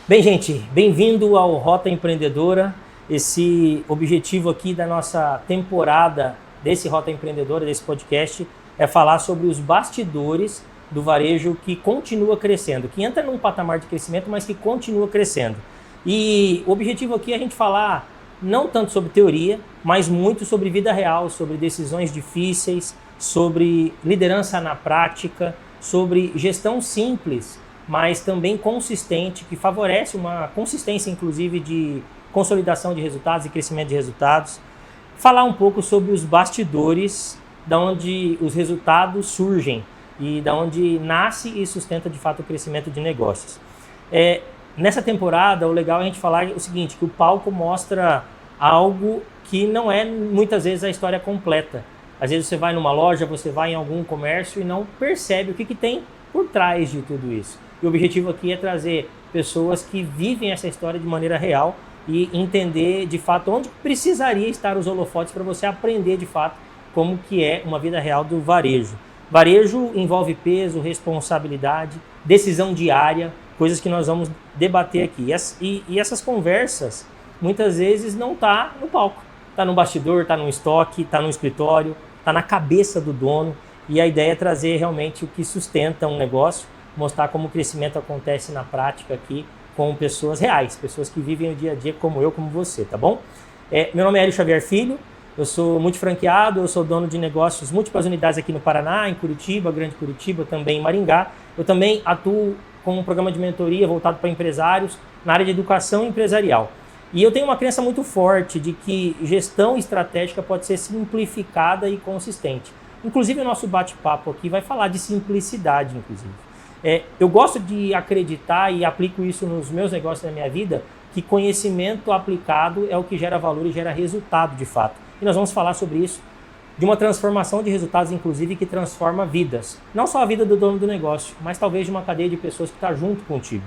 Bem, gente, bem-vindo ao Rota Empreendedora. Esse objetivo aqui da nossa temporada desse Rota Empreendedora, desse podcast, é falar sobre os bastidores do varejo que continua crescendo, que entra num patamar de crescimento, mas que continua crescendo. E o objetivo aqui é a gente falar não tanto sobre teoria, mas muito sobre vida real, sobre decisões difíceis, sobre liderança na prática, sobre gestão simples, mas também consistente, que favorece uma consistência, inclusive, de consolidação de resultados e crescimento de resultados. Falar um pouco sobre os bastidores, da onde os resultados surgem e da onde nasce e sustenta, de fato, o crescimento de negócios. Nessa temporada, o legal é a gente falar o seguinte, que o palco mostra algo que não é, muitas vezes, a história completa. Às vezes você vai numa loja, você vai em algum comércio e não percebe o que tem por trás de tudo isso. E o objetivo aqui é trazer pessoas que vivem essa história de maneira real e entender de fato onde precisaria estar os holofotes para você aprender de fato como que é uma vida real do varejo. Varejo envolve peso, responsabilidade, decisão diária, coisas que nós vamos debater aqui. E essas conversas muitas vezes não tá no palco, tá no bastidor, tá no estoque, tá no escritório, tá na cabeça do dono. E a ideia é trazer realmente o que sustenta um negócio, mostrar como o crescimento acontece na prática aqui com pessoas reais, pessoas que vivem o dia a dia como eu, como você, tá bom? Meu nome é Hélio Xavier Filho, eu sou multifranqueado, eu sou dono de negócios, múltiplas unidades aqui no Paraná, em Curitiba, Grande Curitiba, também em Maringá. Eu também atuo com um programa de mentoria voltado para empresários na área de educação empresarial. E eu tenho uma crença muito forte de que gestão estratégica pode ser simplificada e consistente. Inclusive o nosso bate-papo aqui vai falar de simplicidade, inclusive. Eu gosto de acreditar e aplico isso nos meus negócios na minha vida, que conhecimento aplicado é o que gera valor e gera resultado de fato. E nós vamos falar sobre isso, de uma transformação de resultados, inclusive, que transforma vidas. Não só a vida do dono do negócio, mas talvez de uma cadeia de pessoas que está junto contigo.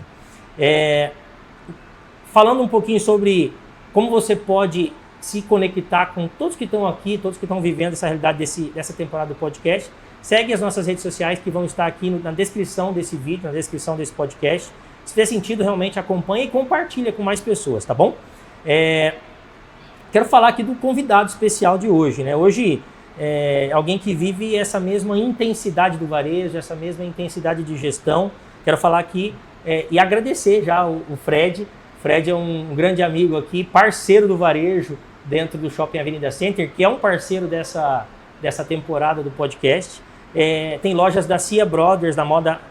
Falando um pouquinho sobre como você pode se conectar com todos que estão aqui, todos que estão vivendo essa realidade dessa temporada do podcast, segue as nossas redes sociais que vão estar aqui na descrição desse vídeo, na descrição desse podcast. Se fizer sentido, realmente acompanha e compartilha com mais pessoas, tá bom? Quero falar aqui do convidado especial de hoje, né? Hoje, alguém que vive essa mesma intensidade do varejo, essa mesma intensidade de gestão. Quero falar aqui e agradecer já o Fred. O Fred é um grande amigo aqui, parceiro do varejo dentro do Shopping Avenida Center, que é um parceiro dessa temporada do podcast. Tem lojas da Cia Brothers,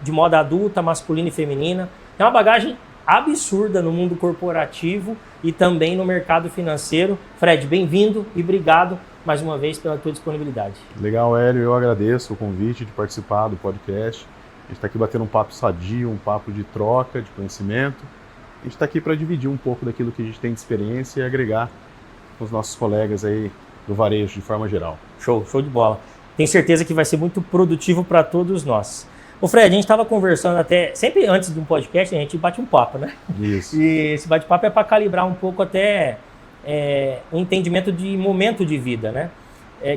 de moda adulta, masculina e feminina. Tem uma bagagem absurda no mundo corporativo e também no mercado financeiro. Fred, bem-vindo e obrigado mais uma vez pela tua disponibilidade. Legal, Hélio. Eu agradeço o convite de participar do podcast. A gente está aqui batendo um papo sadio, um papo de troca, de conhecimento. A gente está aqui para dividir um pouco daquilo que a gente tem de experiência e agregar com os nossos colegas aí do varejo de forma geral. Show de bola. Tenho certeza que vai ser muito produtivo para todos nós. Ô Fred, a gente estava conversando até, sempre antes de um podcast, a gente bate um papo, né? Isso. E esse bate-papo é para calibrar um pouco até o entendimento de momento de vida, né?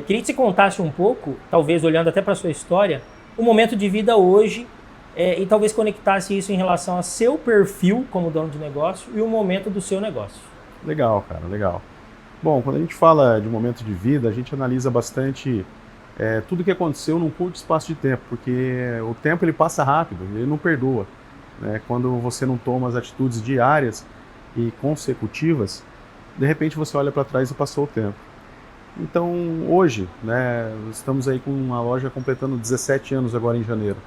Queria que você contasse um pouco, talvez olhando até para a sua história, o momento de vida hoje e talvez conectasse isso em relação a seu perfil como dono de negócio e o momento do seu negócio. Legal, cara, legal. Bom, quando a gente fala de momento de vida, a gente analisa bastante tudo que aconteceu num curto espaço de tempo, porque o tempo ele passa rápido, ele não perdoa, né? Quando você não toma as atitudes diárias e consecutivas, de repente você olha para trás e passou o tempo. Então hoje, né, estamos aí com uma loja completando 17 anos agora em janeiro.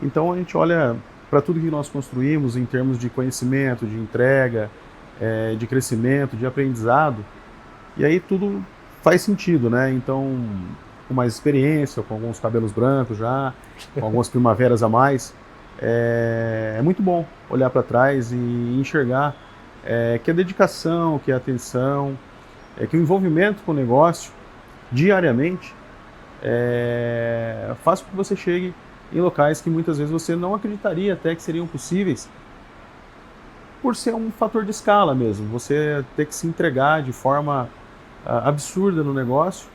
Então a gente olha para tudo que nós construímos em termos de conhecimento, de entrega, de crescimento, de aprendizado, e aí tudo faz sentido, né? Então, com mais experiência, com alguns cabelos brancos já, com algumas primaveras a mais, é muito bom olhar para trás e enxergar que a dedicação, que a atenção, que o envolvimento com o negócio diariamente faz com que você chegue em locais que muitas vezes você não acreditaria até que seriam possíveis, por ser um fator de escala mesmo, você ter que se entregar de forma absurda no negócio,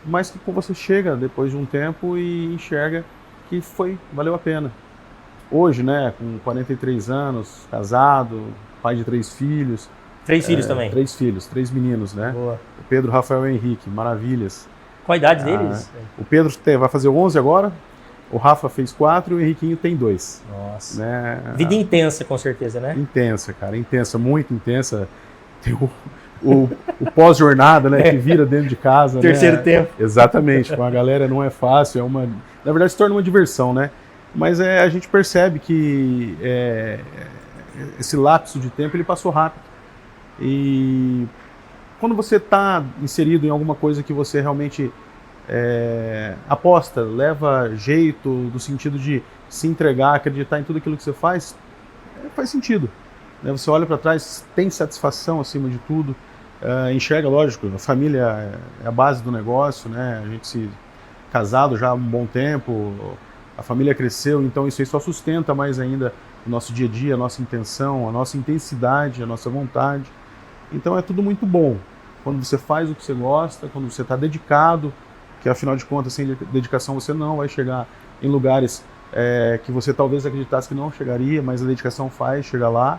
mas que você chega depois de um tempo e enxerga que valeu a pena. hoje, né, com 43 anos, casado, pai de 3 filhos. 3 filhos também? 3 filhos, 3 meninos, né? Boa. O Pedro, Rafael e Henrique, maravilhas. Qual a idade deles? O Pedro vai fazer 11 agora, o Rafa fez 4 e o Henriquinho tem 2. Nossa. Né? Vida intensa, com certeza, né? Intensa, cara, intensa, muito intensa. Tem o pós-jornada, né, que vira dentro de casa. Terceiro né? tempo. Exatamente, com a galera não é fácil, na verdade se torna uma diversão, né? Mas a gente percebe que esse lapso de tempo ele passou rápido. E quando você está inserido em alguma coisa que você realmente aposta, leva jeito, no sentido de se entregar, acreditar em tudo aquilo que você faz sentido. Né? Você olha para trás, tem satisfação acima de tudo, enxerga, lógico, a família é a base do negócio, né? A gente casado já há um bom tempo, a família cresceu, então isso aí só sustenta mais ainda o nosso dia a dia, a nossa intenção, a nossa intensidade, a nossa vontade. Então é tudo muito bom. Quando você faz o que você gosta, quando você está dedicado, que afinal de contas, sem dedicação você não vai chegar em lugares que você talvez acreditasse que não chegaria, mas a dedicação faz chegar lá.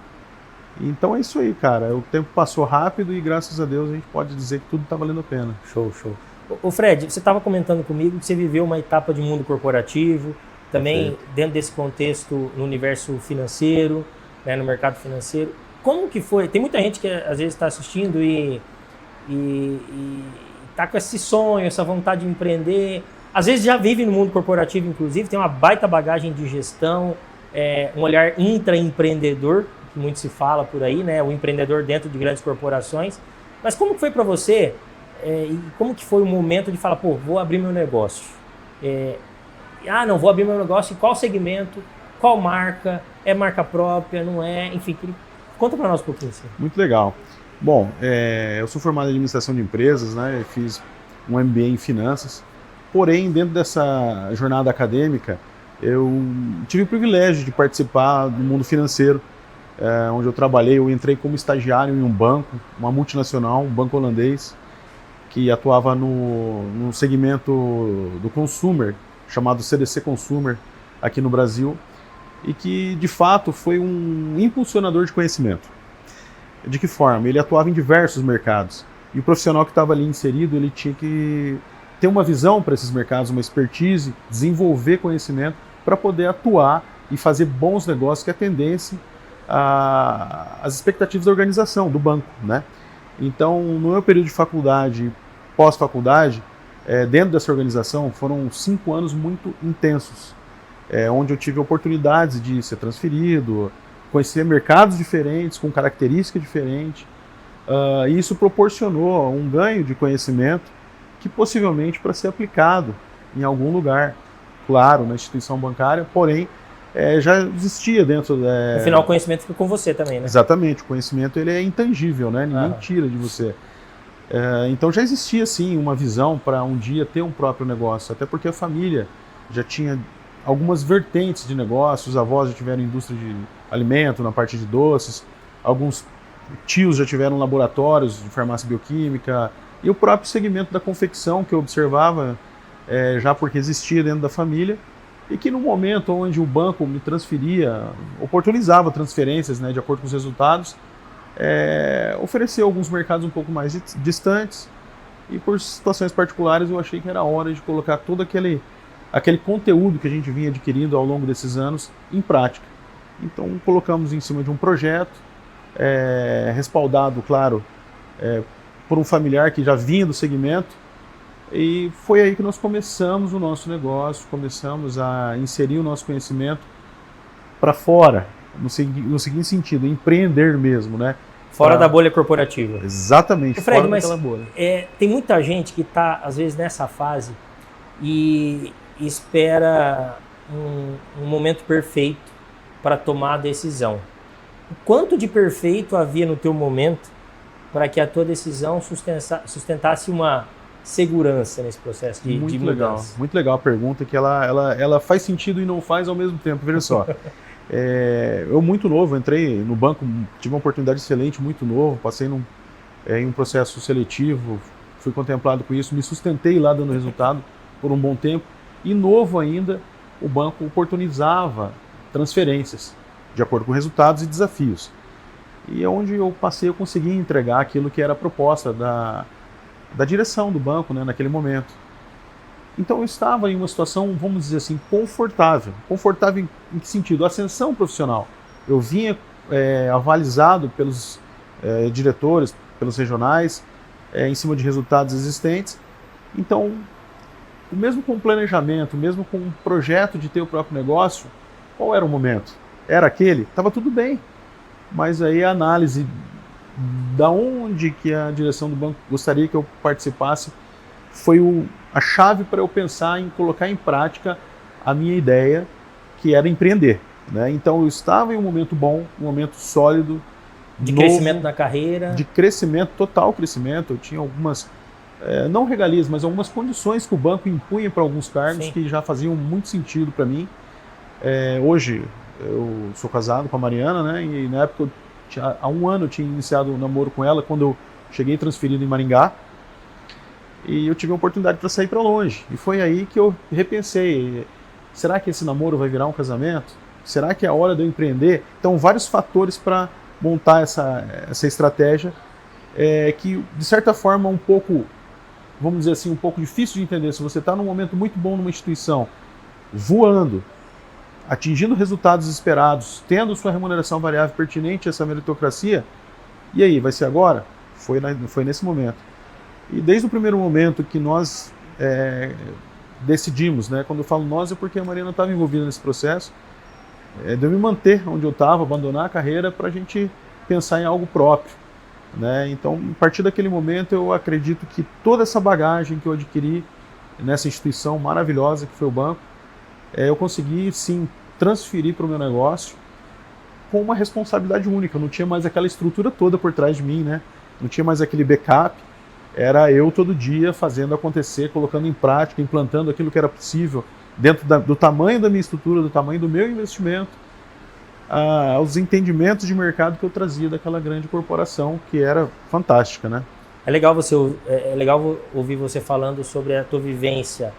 Então é isso aí, cara. O tempo passou rápido e graças a Deus a gente pode dizer que tudo está valendo a pena. Show, show. Ô Fred, você estava comentando comigo que você viveu uma etapa de mundo corporativo, também dentro desse contexto no universo financeiro, né, no mercado financeiro. Como que foi? Tem muita gente que às vezes está assistindo e está com esse sonho, essa vontade de empreender. Às vezes já vive no mundo corporativo, inclusive, tem uma baita bagagem de gestão, um olhar intraempreendedor, que muito se fala por aí, né? O empreendedor dentro de grandes corporações. Mas como que foi para você? E como que foi o momento de falar, pô, vou abrir meu negócio? Não, vou abrir meu negócio em qual segmento? Qual marca? É marca própria? Não é? Enfim, conta para nós um pouquinho. Assim. Muito legal. Bom, eu sou formado em administração de empresas, né? Eu fiz um MBA em finanças. Porém, dentro dessa jornada acadêmica, eu tive o privilégio de participar do mundo financeiro, onde eu trabalhei. Eu entrei como estagiário em um banco, uma multinacional, um banco holandês, que atuava no segmento do consumer, chamado CDC Consumer, aqui no Brasil, e que, de fato, foi um impulsionador de conhecimento. De que forma? Ele atuava em diversos mercados, e o profissional que estava ali inserido, ele tinha que ter uma visão para esses mercados, uma expertise, desenvolver conhecimento para poder atuar e fazer bons negócios que atendessem às expectativas da organização, do banco, né? Então, no meu período de faculdade, pós-faculdade, dentro dessa organização, foram 5 anos muito intensos, onde eu tive oportunidades de ser transferido, conhecer mercados diferentes, com características diferentes, e isso proporcionou um ganho de conhecimento que possivelmente para ser aplicado em algum lugar, claro, na instituição bancária, porém, já existia dentro... Afinal, o conhecimento fica com você também, né? Exatamente, o conhecimento ele é intangível, né? Ninguém tira de você. Então já existia, sim, uma visão para um dia ter um próprio negócio, até porque a família já tinha algumas vertentes de negócio, os avós já tiveram indústria de alimento, na parte de doces, alguns tios já tiveram laboratórios de farmácia bioquímica, e o próprio segmento da confecção que eu observava, já porque existia dentro da família, e que no momento onde o banco me transferia, oportunizava transferências, né, de acordo com os resultados, ofereceu alguns mercados um pouco mais distantes, e por situações particulares eu achei que era hora de colocar todo aquele conteúdo que a gente vinha adquirindo ao longo desses anos em prática. Então colocamos em cima de um projeto, respaldado, claro, por um familiar que já vinha do segmento, e foi aí que nós começamos o nosso negócio, começamos a inserir o nosso conhecimento para fora, no seguinte sentido, empreender mesmo, né? Fora da bolha corporativa. Exatamente, Fred, fora daquela bolha. Tem muita gente que está, às vezes, nessa fase e espera um momento perfeito para tomar a decisão. O quanto de perfeito havia no teu momento para que a tua decisão sustentasse uma segurança nesse processo de mudança? Legal, muito legal a pergunta, que ela faz sentido e não faz ao mesmo tempo. Veja só, eu muito novo, entrei no banco, tive uma oportunidade excelente, muito novo, passei em um processo seletivo, fui contemplado com isso, me sustentei lá dando resultado por um bom tempo, e novo ainda, o banco oportunizava transferências, de acordo com resultados e desafios. E é onde eu consegui entregar aquilo que era a proposta da direção do banco, né, naquele momento. Então eu estava em uma situação, vamos dizer assim, confortável. Confortável em que sentido? Ascensão profissional. Eu vinha avalizado pelos diretores, pelos regionais, em cima de resultados existentes. Então, mesmo com o planejamento, mesmo com o projeto de ter o próprio negócio, qual era o momento? Era aquele? Estava tudo bem. Mas aí a análise da onde que a direção do banco gostaria que eu participasse foi a chave para eu pensar em colocar em prática a minha ideia, que era empreender, né? Então eu estava em um momento bom, um momento sólido, de novo, crescimento na carreira. De crescimento, total crescimento. Eu tinha algumas, não regalias, mas algumas condições que o banco impunha para alguns cargos. Sim. Que já faziam muito sentido para mim. Hoje eu sou casado com a Mariana, né? E na época, há um ano eu tinha iniciado um namoro com ela, quando eu cheguei transferido em Maringá. E eu tive a oportunidade para sair para longe. E foi aí que eu repensei, será que esse namoro vai virar um casamento? Será que é a hora de eu empreender? Então, vários fatores para montar essa estratégia, que, de certa forma, um pouco, vamos dizer assim, um pouco difícil de entender. Se você está num momento muito bom numa instituição, voando, atingindo resultados esperados, tendo sua remuneração variável pertinente a essa meritocracia, e aí, vai ser agora? Foi nesse momento. E desde o primeiro momento que nós decidimos, né, quando eu falo nós é porque a Mariana estava envolvida nesse processo, de eu me manter onde eu estava, abandonar a carreira para a gente pensar em algo próprio, né? Então, a partir daquele momento, eu acredito que toda essa bagagem que eu adquiri nessa instituição maravilhosa que foi o banco, eu consegui, sim, transferir para o meu negócio com uma responsabilidade única. Eu não tinha mais aquela estrutura toda por trás de mim, né? Não tinha mais aquele backup. Era eu todo dia fazendo acontecer, colocando em prática, implantando aquilo que era possível dentro do tamanho da minha estrutura, do tamanho do meu investimento, aos entendimentos de mercado que eu trazia daquela grande corporação, que era fantástica, né? É legal ouvir você falando sobre a tua vivência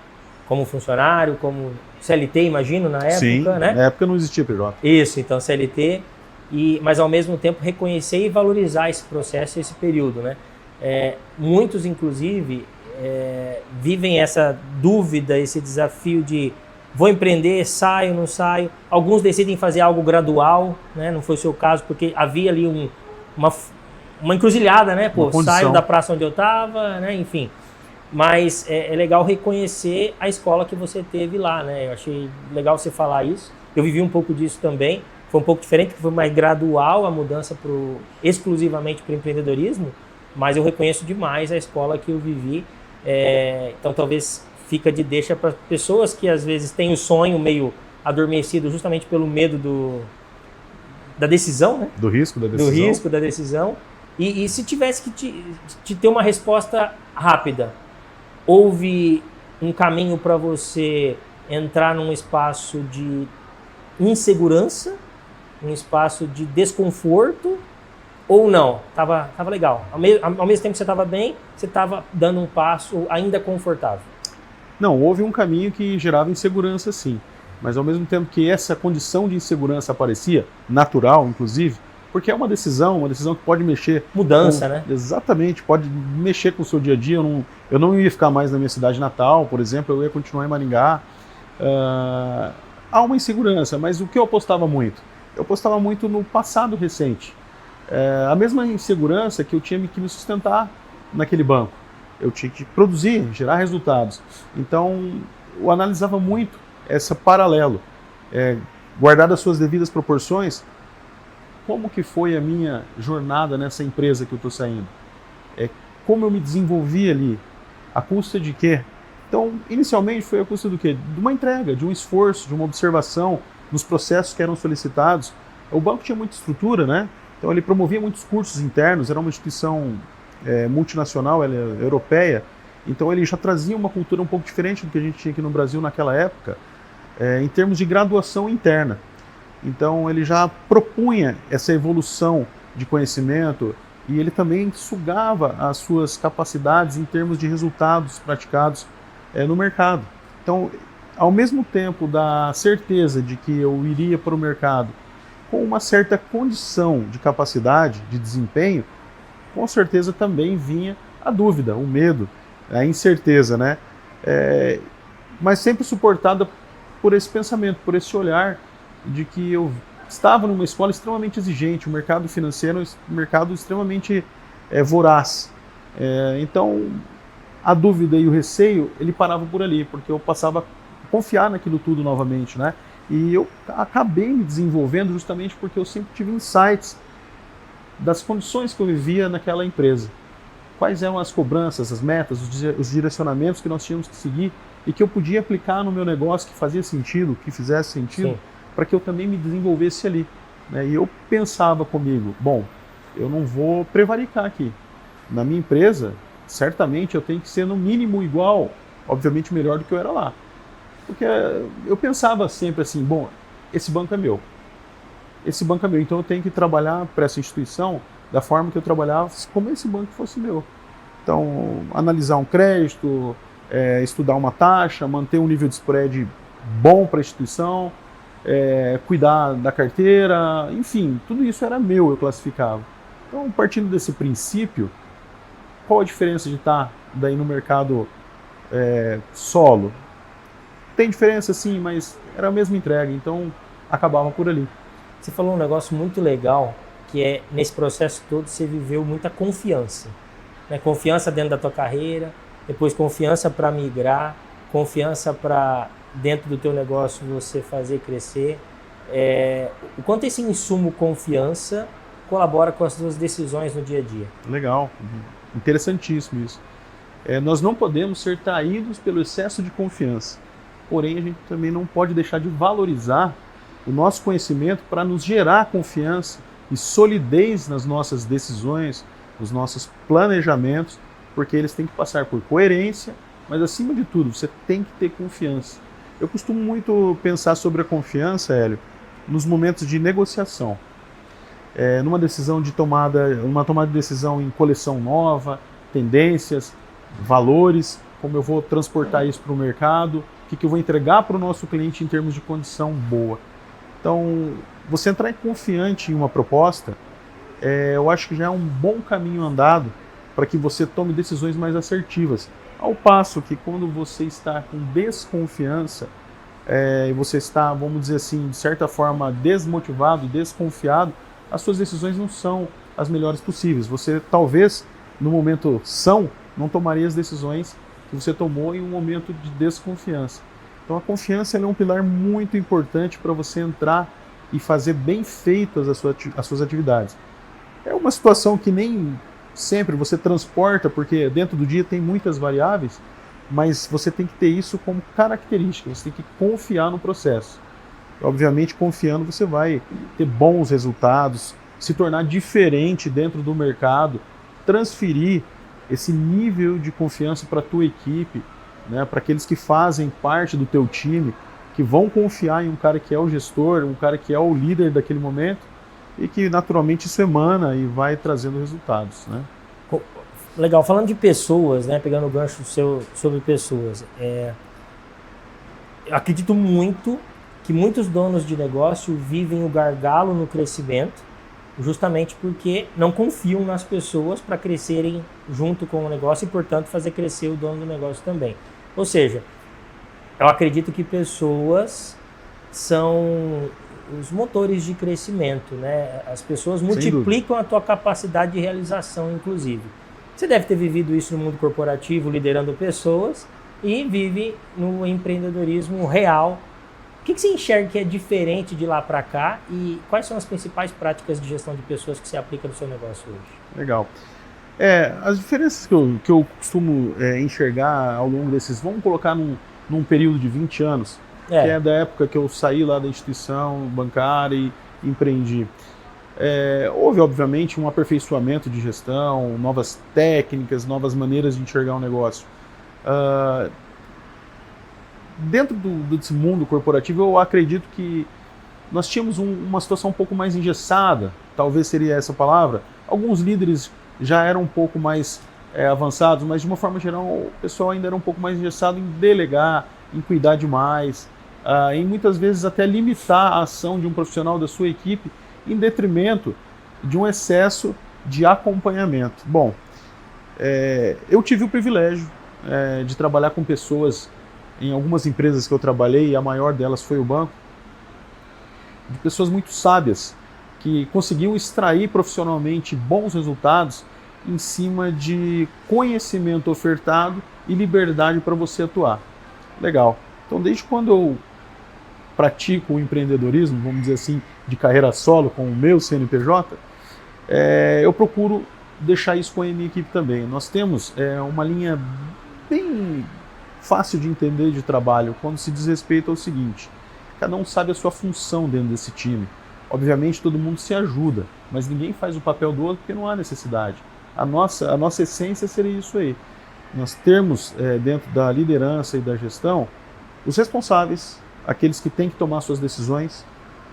como funcionário, como CLT, imagino, na época, Sim, né? Na época não existia PJ. Isso, então CLT, mas ao mesmo tempo reconhecer e valorizar esse processo, esse período, né? Muitos, inclusive, vivem essa dúvida, esse desafio de vou empreender, saio, não saio. Alguns decidem fazer algo gradual, né? Não foi o seu caso, porque havia ali uma encruzilhada, né? Pô, saio da praça onde eu estava, né? Enfim. Mas é legal reconhecer a escola que você teve lá, né? Eu achei legal você falar isso. Eu vivi um pouco disso também. Foi um pouco diferente, porque foi mais gradual a mudança exclusivamente para o empreendedorismo, mas eu reconheço demais a escola que eu vivi. Então talvez fica de deixa para pessoas que às vezes têm o sonho meio adormecido justamente pelo medo da decisão, né? Do risco da decisão. Do risco da decisão. E se tivesse que te ter uma resposta rápida, houve um caminho para você entrar num espaço de insegurança, um espaço de desconforto, ou não? Tava legal. Ao mesmo tempo que você estava bem, você estava dando um passo ainda confortável. Não, houve um caminho que gerava insegurança, sim. Mas ao mesmo tempo que essa condição de insegurança aparecia, natural, inclusive, porque é uma decisão que pode mexer... Mudança, né? Exatamente, pode mexer com o seu dia a dia. Eu não ia ficar mais na minha cidade natal, por exemplo, eu ia continuar em Maringá. Há uma insegurança, mas o que eu apostava muito? Eu apostava muito no passado recente. A mesma insegurança que eu tinha que me sustentar naquele banco. Eu tinha que produzir, gerar resultados. Então, eu analisava muito esse paralelo. Guardado as suas devidas proporções, como que foi a minha jornada nessa empresa que eu estou saindo? Como eu me desenvolvi ali? À custa de quê? Então, inicialmente foi a custa do quê? De uma entrega, de um esforço, de uma observação nos processos que eram solicitados. O banco tinha muita estrutura, né? Então ele promovia muitos cursos internos, era uma instituição multinacional, ela é europeia, então ele já trazia uma cultura um pouco diferente do que a gente tinha aqui no Brasil naquela época, em termos de graduação interna. Então ele já propunha essa evolução de conhecimento e ele também sugava as suas capacidades em termos de resultados praticados no mercado. Então ao mesmo tempo da certeza de que eu iria para o mercado com uma certa condição de capacidade, de desempenho, com certeza também vinha a dúvida, o medo, a incerteza, né? Mas sempre suportada por esse pensamento, por esse olhar de que eu estava numa escola extremamente exigente, o mercado financeiro é um mercado extremamente voraz. Então, a dúvida e o receio, ele parava por ali, porque eu passava a confiar naquilo tudo novamente, né? E eu acabei me desenvolvendo justamente porque eu sempre tive insights das condições que eu vivia naquela empresa. Quais eram as cobranças, as metas, os direcionamentos que nós tínhamos que seguir e que eu podia aplicar no meu negócio que fazia sentido, que fizesse sentido, para que eu também me desenvolvesse ali, né? E eu pensava comigo, bom, eu não vou prevaricar aqui. Na minha empresa, certamente eu tenho que ser no mínimo igual, obviamente melhor do que eu era lá. Porque eu pensava sempre assim, bom, esse banco é meu. Esse banco é meu, então eu tenho que trabalhar para essa instituição da forma que eu trabalhava como esse banco fosse meu. Então, analisar um crédito, estudar uma taxa, manter um nível de spread bom para a instituição, cuidar da carteira, enfim, tudo isso era meu, eu classificava. Então, partindo desse princípio, qual a diferença de estar daí no mercado solo? Tem diferença sim, mas era a mesma entrega, então acabava por ali. Você falou um negócio muito legal, que é nesse processo todo você viveu muita confiança. Né? Confiança dentro da tua carreira, depois confiança para migrar, confiança para dentro do teu negócio você fazer crescer. O quanto esse insumo confiança colabora com as suas decisões no dia a dia? Legal, interessantíssimo isso. Nós não podemos ser traídos pelo excesso de confiança. Porém, a gente também não pode deixar de valorizar o nosso conhecimento para nos gerar confiança e solidez nas nossas decisões, nos nossos planejamentos, porque eles têm que passar por coerência, mas acima de tudo, você tem que ter confiança. Eu costumo muito pensar sobre a confiança, Hélio, nos momentos de negociação. Numa decisão de uma tomada de decisão em coleção nova, tendências, valores, como eu vou transportar isso para o mercado, o que eu vou entregar para o nosso cliente em termos de condição boa. Então, você entrar confiante em uma proposta, eu acho que já é um bom caminho andado para que você tome decisões mais assertivas. Ao passo que quando você está com desconfiança, e você está, vamos dizer assim, de certa forma desmotivado, desconfiado, as suas decisões não são as melhores possíveis. Você talvez, no momento não tomaria as decisões que você tomou em um momento de desconfiança. Então a confiança é um pilar muito importante para você entrar e fazer bem feitas as suas atividades. É uma situação que nem sempre você transporta, porque dentro do dia tem muitas variáveis, mas você tem que ter isso como característica, você tem que confiar no processo. Obviamente, confiando, você vai ter bons resultados, se tornar diferente dentro do mercado, transferir esse nível de confiança para a tua equipe, né, para aqueles que fazem parte do teu time, que vão confiar em um cara que é o gestor, um cara que é o líder daquele momento, e que naturalmente isso emana e vai trazendo resultados, né? Legal, falando de pessoas, né, pegando o gancho seu sobre pessoas, eu acredito muito que muitos donos de negócio vivem o gargalo no crescimento, justamente porque não confiam nas pessoas para crescerem junto com o negócio e, portanto, fazer crescer o dono do negócio também. Ou seja, eu acredito que pessoas são os motores de crescimento, né? As pessoas multiplicam a tua capacidade de realização, inclusive. Você deve ter vivido isso no mundo corporativo, liderando pessoas, e vive no empreendedorismo real. O que você enxerga que é diferente de lá para cá e quais são as principais práticas de gestão de pessoas que você aplica no seu negócio hoje? Legal. As diferenças que eu costumo enxergar ao longo desses, vamos colocar num período de 20 anos, que é da época que eu saí lá da instituição bancária e empreendi. Houve, obviamente, um aperfeiçoamento de gestão, novas técnicas, novas maneiras de enxergar o negócio. Dentro desse mundo corporativo, eu acredito que nós tínhamos uma situação um pouco mais engessada, talvez seria essa a palavra. Alguns líderes já eram um pouco mais avançados, mas de uma forma geral o pessoal ainda era um pouco mais engessado em delegar, em cuidar demais, em muitas vezes até limitar a ação de um profissional da sua equipe em detrimento de um excesso de acompanhamento. Bom, eu tive o privilégio de trabalhar com pessoas em algumas empresas que eu trabalhei, e a maior delas foi o banco, de pessoas muito sábias, que conseguiam extrair profissionalmente bons resultados em cima de conhecimento ofertado e liberdade para você atuar. Legal. Então, desde quando eu pratico o empreendedorismo, vamos dizer assim, de carreira solo, com o meu CNPJ, eu procuro deixar isso com a minha equipe também. Nós temos uma linha bem fácil de entender de trabalho quando se diz respeito ao seguinte: cada um sabe a sua função dentro desse time. Obviamente todo mundo se ajuda, mas ninguém faz o papel do outro porque não há necessidade. A nossa essência seria isso aí. Nós termos dentro da liderança e da gestão os responsáveis, aqueles que têm que tomar suas decisões,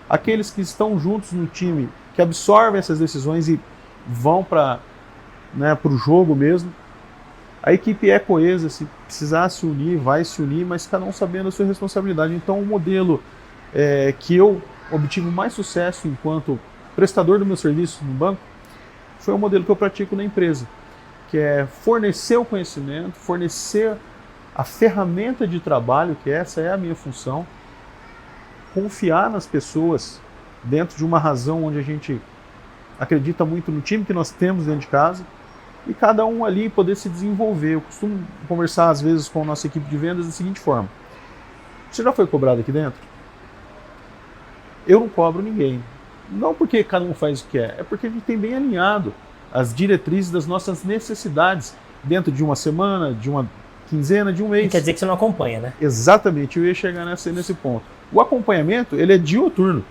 aqueles que estão juntos no time, que absorvem essas decisões e vão para o jogo mesmo. A equipe é coesa, se precisar se unir, vai se unir, mas cada um sabendo a sua responsabilidade. Então o modelo que eu obtive mais sucesso enquanto prestador do meu serviço no banco foi o modelo que eu pratico na empresa, que é fornecer o conhecimento, fornecer a ferramenta de trabalho, que essa é a minha função, confiar nas pessoas dentro de uma razão onde a gente acredita muito no time que nós temos dentro de casa, e cada um ali poder se desenvolver. Eu costumo conversar às vezes com a nossa equipe de vendas da seguinte forma: você já foi cobrado aqui dentro? Eu não cobro ninguém. Não porque cada um faz o que é porque a gente tem bem alinhado as diretrizes das nossas necessidades dentro de uma semana, de uma quinzena, de um mês. Não quer dizer que você não acompanha, né? Exatamente, eu ia chegar nesse ponto. O acompanhamento, ele é dioturno.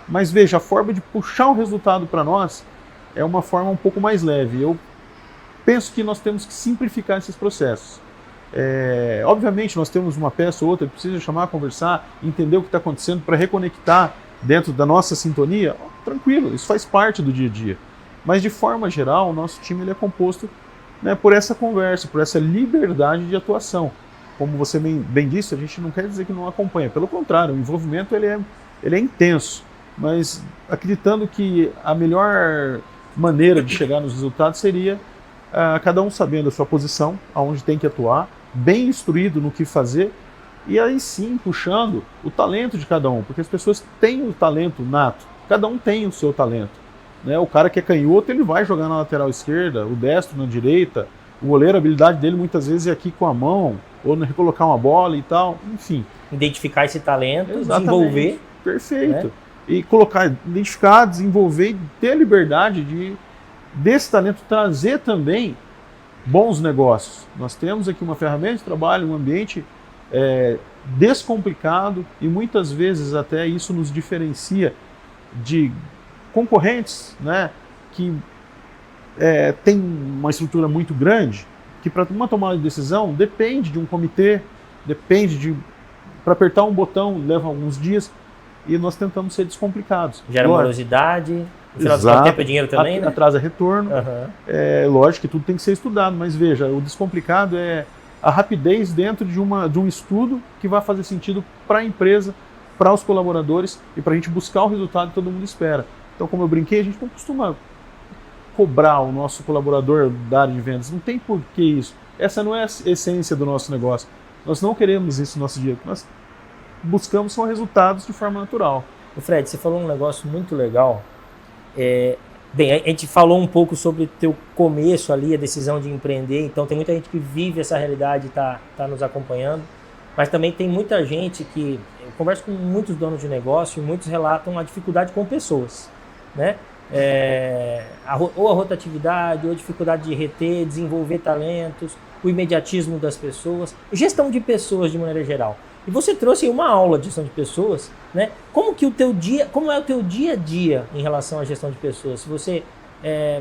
Mas veja, a forma de puxar um resultado para nós é uma forma um pouco mais leve. Eu penso que nós temos que simplificar esses processos. Obviamente, nós temos uma peça ou outra que precisa chamar, conversar, entender o que está acontecendo para reconectar dentro da nossa sintonia. Tranquilo, isso faz parte do dia a dia. Mas, de forma geral, o nosso time ele é composto por essa conversa, por essa liberdade de atuação. Como você bem disse, a gente não quer dizer que não acompanha. Pelo contrário, o envolvimento ele é intenso. Mas acreditando que a melhor maneira de chegar nos resultados seria cada um sabendo a sua posição, aonde tem que atuar, bem instruído no que fazer, e aí sim puxando o talento de cada um, porque as pessoas têm o talento nato, cada um tem o seu talento. O cara que é canhoto, ele vai jogar na lateral esquerda, o destro na direita, o goleiro, a habilidade dele muitas vezes é aqui com a mão, ou recolocar uma bola e tal, enfim. Identificar esse talento, exatamente, desenvolver. Perfeito. Né? E identificar, desenvolver e ter a liberdade desse talento trazer também bons negócios. Nós temos aqui uma ferramenta de trabalho, um ambiente descomplicado, e muitas vezes até isso nos diferencia de concorrentes, que tem uma estrutura muito grande, que para uma tomada de decisão depende de um comitê, para apertar um botão leva alguns dias, e nós tentamos ser descomplicados. Gera morosidade, no final do tempo é dinheiro também, né? Atrasa retorno. Lógico que tudo tem que ser estudado, mas veja, o descomplicado é a rapidez dentro de um estudo que vai fazer sentido para a empresa, para os colaboradores e para a gente buscar o resultado que todo mundo espera. Então, como eu brinquei, a gente não costuma cobrar o nosso colaborador da área de vendas. Não tem por que isso. Essa não é a essência do nosso negócio. Nós não queremos isso no nosso dia. Nós buscamos são resultados de forma natural. Fred, você falou um negócio muito legal. Bem, a gente falou um pouco sobre o teu começo ali, a decisão de empreender. Então, tem muita gente que vive essa realidade e está nos acompanhando. Mas também tem muita gente que... Eu converso com muitos donos de negócio e muitos relatam a dificuldade com pessoas, né? Ou a rotatividade, ou a dificuldade de reter, desenvolver talentos, o imediatismo das pessoas, gestão de pessoas de maneira geral. E você trouxe uma aula de gestão de pessoas, né? Como é o teu dia a dia em relação à gestão de pessoas? Se você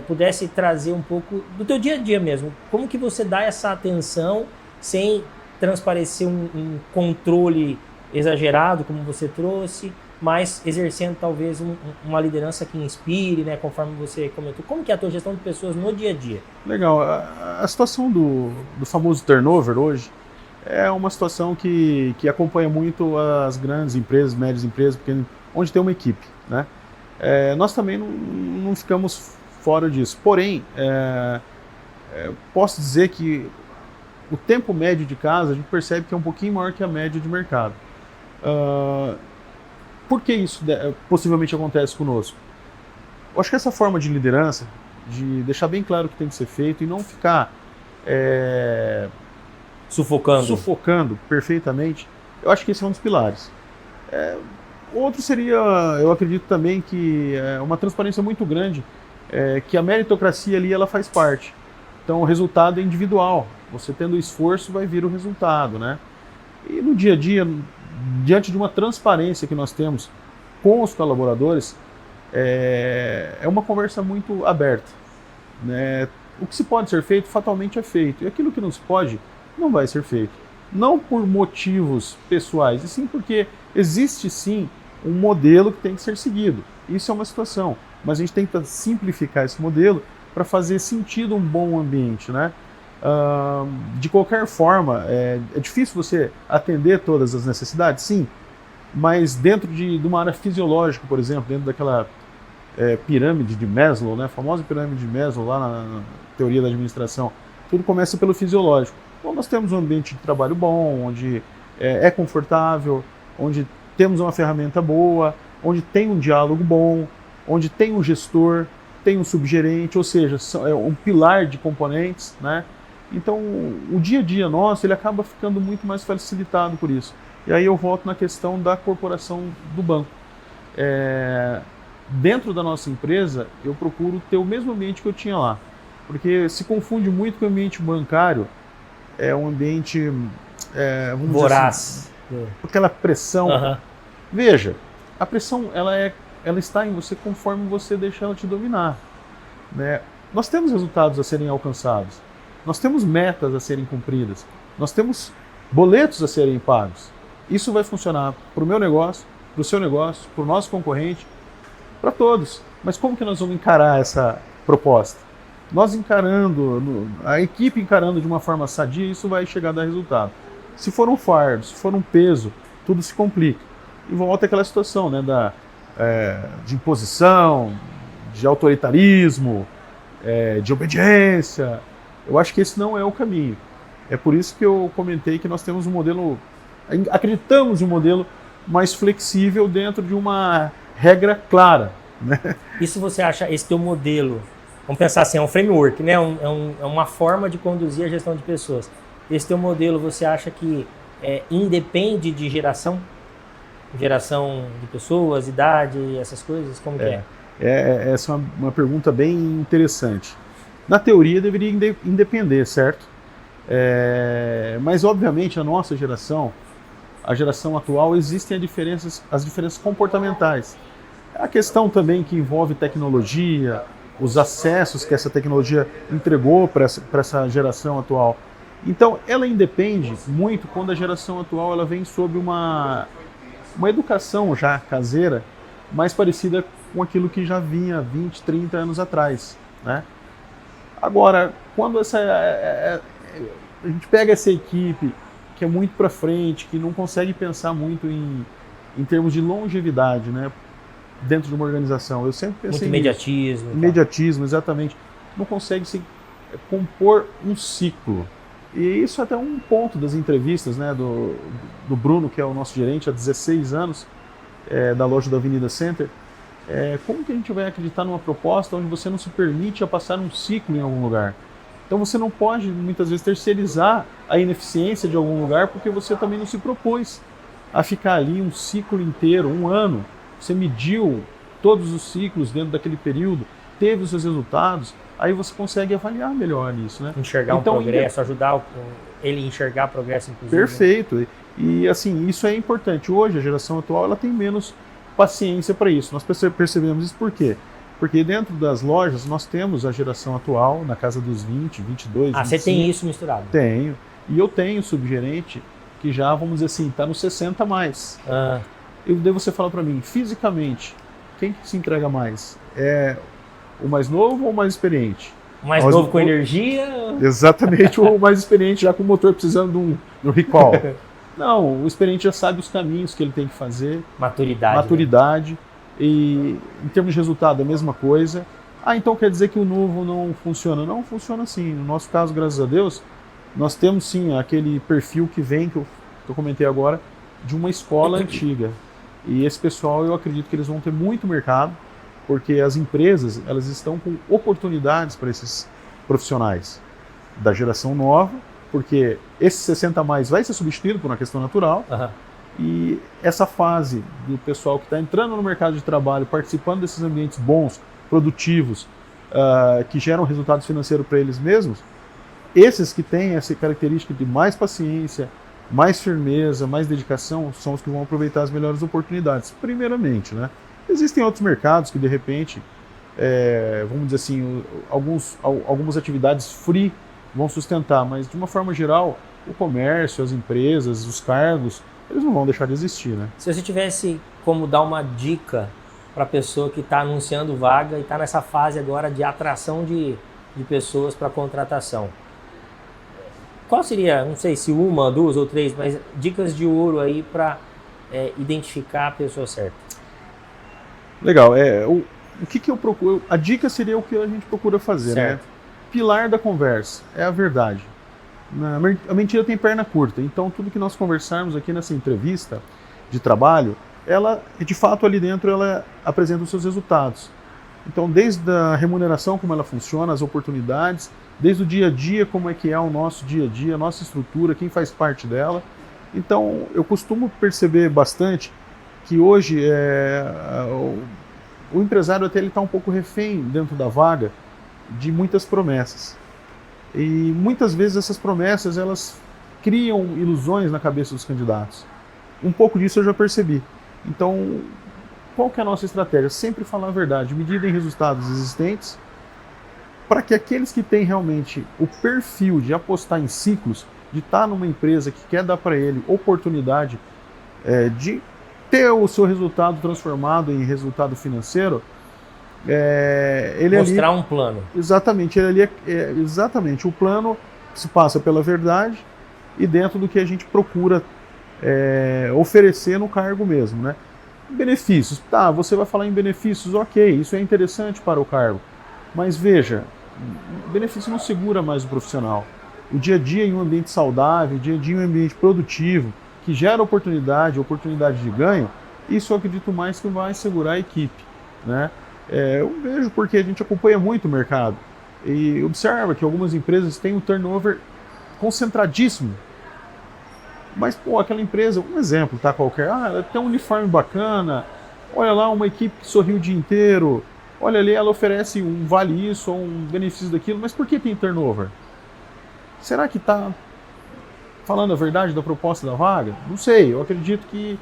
pudesse trazer um pouco do teu dia a dia mesmo, como que você dá essa atenção sem transparecer um controle exagerado, como você trouxe, mas exercendo talvez uma liderança que inspire, né, conforme você comentou. Como que é a tua gestão de pessoas no dia a dia? Legal. A situação do famoso turnover hoje, é uma situação que acompanha muito as grandes empresas, médias empresas, onde tem uma equipe, né? Nós também não ficamos fora disso. Porém, posso dizer que o tempo médio de casa a gente percebe que é um pouquinho maior que a média de mercado. Por que isso possivelmente acontece conosco? Eu acho que essa forma de liderança, de deixar bem claro o que tem que ser feito e não ficar sufocando perfeitamente, eu acho que esse é um dos pilares. Outro seria, eu acredito também que uma transparência muito grande, que a meritocracia ali ela faz parte. Então o resultado é individual. Você tendo esforço vai vir o resultado, né? E no dia a dia, diante de uma transparência que nós temos com os colaboradores, é uma conversa muito aberta, né? O que se pode ser feito, fatalmente é feito. E aquilo que não se pode, não vai ser feito. Não por motivos pessoais, e sim porque existe sim um modelo que tem que ser seguido. Isso é uma situação, mas a gente tenta simplificar esse modelo para fazer sentido um bom ambiente, né? De qualquer forma, é difícil você atender todas as necessidades, sim, mas dentro de uma área fisiológica, por exemplo, dentro daquela pirâmide de Maslow, né? A famosa pirâmide de Maslow lá na teoria da administração, tudo começa pelo fisiológico. Então nós temos um ambiente de trabalho bom, onde é confortável, onde temos uma ferramenta boa, onde tem um diálogo bom, onde tem um gestor, tem um subgerente, ou seja, é um pilar de componentes, né? Então o dia a dia nosso ele acaba ficando muito mais facilitado por isso. E aí eu volto na questão da corporação do banco. Dentro da nossa empresa eu procuro ter o mesmo ambiente que eu tinha lá, porque se confunde muito com o ambiente bancário, é um ambiente vamos voraz, dizer assim, aquela pressão. Veja, a pressão ela está em você conforme você deixa ela te dominar, né? Nós temos resultados a serem alcançados, nós temos metas a serem cumpridas, nós temos boletos a serem pagos. Isso vai funcionar para o meu negócio, para o seu negócio, para o nosso concorrente, para todos. Mas como que nós vamos encarar essa proposta? Nós encarando, a equipe encarando de uma forma sadia, isso vai chegar a dar resultado. Se for um fardo, se for um peso, tudo se complica. E volta àquela situação, né, de imposição, de autoritarismo, de obediência. Eu acho que esse não é o caminho. É por isso que eu comentei que nós temos um modelo, acreditamos em um modelo mais flexível dentro de uma regra clara, né? Isso você acha, esse teu modelo, vamos pensar assim, é um framework, né? É uma forma de conduzir a gestão de pessoas. Esse teu modelo, você acha que independe de geração? Geração de pessoas, idade, essas coisas? Como que é? Essa é uma pergunta bem interessante. Na teoria deveria independer, certo? Mas obviamente a nossa geração, a geração atual, existem as diferenças comportamentais. A questão também que envolve tecnologia, os acessos que essa tecnologia entregou para essa geração atual. Então, ela independe muito quando a geração atual ela vem sob uma educação já caseira, mais parecida com aquilo que já vinha 20, 30 anos atrás, né? Agora, quando a gente pega essa equipe que é muito para frente, que não consegue pensar muito em termos de longevidade, né? Dentro de uma organização. Eu sempre pensei muito imediatismo. Imediatismo, exatamente. Não consegue se compor um ciclo. E isso é até um ponto das entrevistas, né, do Bruno, que é o nosso gerente há 16 anos, da loja da Avenida Center. Como que a gente vai acreditar numa proposta onde você não se permite a passar um ciclo em algum lugar? Então você não pode, muitas vezes, terceirizar a ineficiência de algum lugar porque você também não se propôs a ficar ali um ciclo inteiro, um ano. Você mediu todos os ciclos dentro daquele período, teve os seus resultados, aí você consegue avaliar melhor isso, né? Enxergar um progresso, ajudar ele a enxergar progresso, inclusive. Perfeito. E assim, isso é importante. Hoje, a geração atual, ela tem menos paciência para isso. Nós percebemos isso por quê? Porque dentro das lojas, nós temos a geração atual, na casa dos 20, 22, 25. Você tem isso misturado? Tenho. E eu tenho subgerente que já, vamos dizer assim, está nos 60 a mais. E daí você fala para mim, fisicamente, quem que se entrega mais? É o mais novo ou o mais experiente? O mais novo com energia? Exatamente, o mais experiente já com o motor precisando de um recall. Não, o experiente já sabe os caminhos que ele tem que fazer. Maturidade. Né? E em termos de resultado, a mesma coisa. Então quer dizer que o novo não funciona? Não funciona sim. No nosso caso, graças a Deus, nós temos sim aquele perfil que vem, que eu comentei agora, de uma escola antiga. E esse pessoal, eu acredito que eles vão ter muito mercado, porque as empresas, elas estão com oportunidades para esses profissionais da geração nova, porque esse 60 a mais vai ser substituído por uma questão natural. Uhum. E essa fase do pessoal que está entrando no mercado de trabalho, participando desses ambientes bons, produtivos, que geram resultados financeiros para eles mesmos, esses que têm essa característica de mais paciência, mais firmeza, mais dedicação, são os que vão aproveitar as melhores oportunidades, primeiramente, né? Existem outros mercados que, de repente, vamos dizer assim, algumas atividades free vão sustentar, mas, de uma forma geral, o comércio, as empresas, os cargos, eles não vão deixar de existir, né? Se você tivesse como dar uma dica para a pessoa que está anunciando vaga e está nessa fase agora de atração de pessoas para contratação, qual seria, não sei se uma, duas ou três, mas dicas de ouro aí para identificar a pessoa certa? Legal. O que eu procuro? A dica seria o que a gente procura fazer, certo, né? Pilar da conversa é a verdade. A mentira tem perna curta, então tudo que nós conversarmos aqui nessa entrevista de trabalho, ela, de fato, ali dentro, ela apresenta os seus resultados. Então, desde a remuneração, como ela funciona, as oportunidades, desde o dia a dia, como é que é o nosso dia a dia, a nossa estrutura, quem faz parte dela. Então, eu costumo perceber bastante que hoje o empresário até ele está um pouco refém dentro da vaga de muitas promessas. E muitas vezes essas promessas elas criam ilusões na cabeça dos candidatos. Um pouco disso eu já percebi. Então, qual que é a nossa estratégia? Sempre falar a verdade, medida em resultados existentes, para que aqueles que têm realmente o perfil de apostar em ciclos, de estar numa empresa que quer dar para ele oportunidade de ter o seu resultado transformado em resultado financeiro, ele mostrar ali, um plano. Exatamente, ele ali exatamente, o plano se passa pela verdade e dentro do que a gente procura oferecer no cargo mesmo, né? Benefícios, tá, você vai falar em benefícios, ok, isso é interessante para o cargo, mas veja, benefício não segura mais o profissional. O dia a dia em um ambiente saudável, o dia a dia em um ambiente produtivo, que gera oportunidade de ganho, isso eu acredito mais que vai segurar a equipe, né? Eu vejo porque a gente acompanha muito o mercado e observa que algumas empresas têm um turnover concentradíssimo. Mas, aquela empresa, um exemplo, tá, qualquer, ela tem um uniforme bacana, olha lá, uma equipe que sorri o dia inteiro, olha ali, ela oferece um vale isso ou um benefício daquilo, mas por que tem turnover? Será que está falando a verdade da proposta da vaga? Não sei, eu acredito que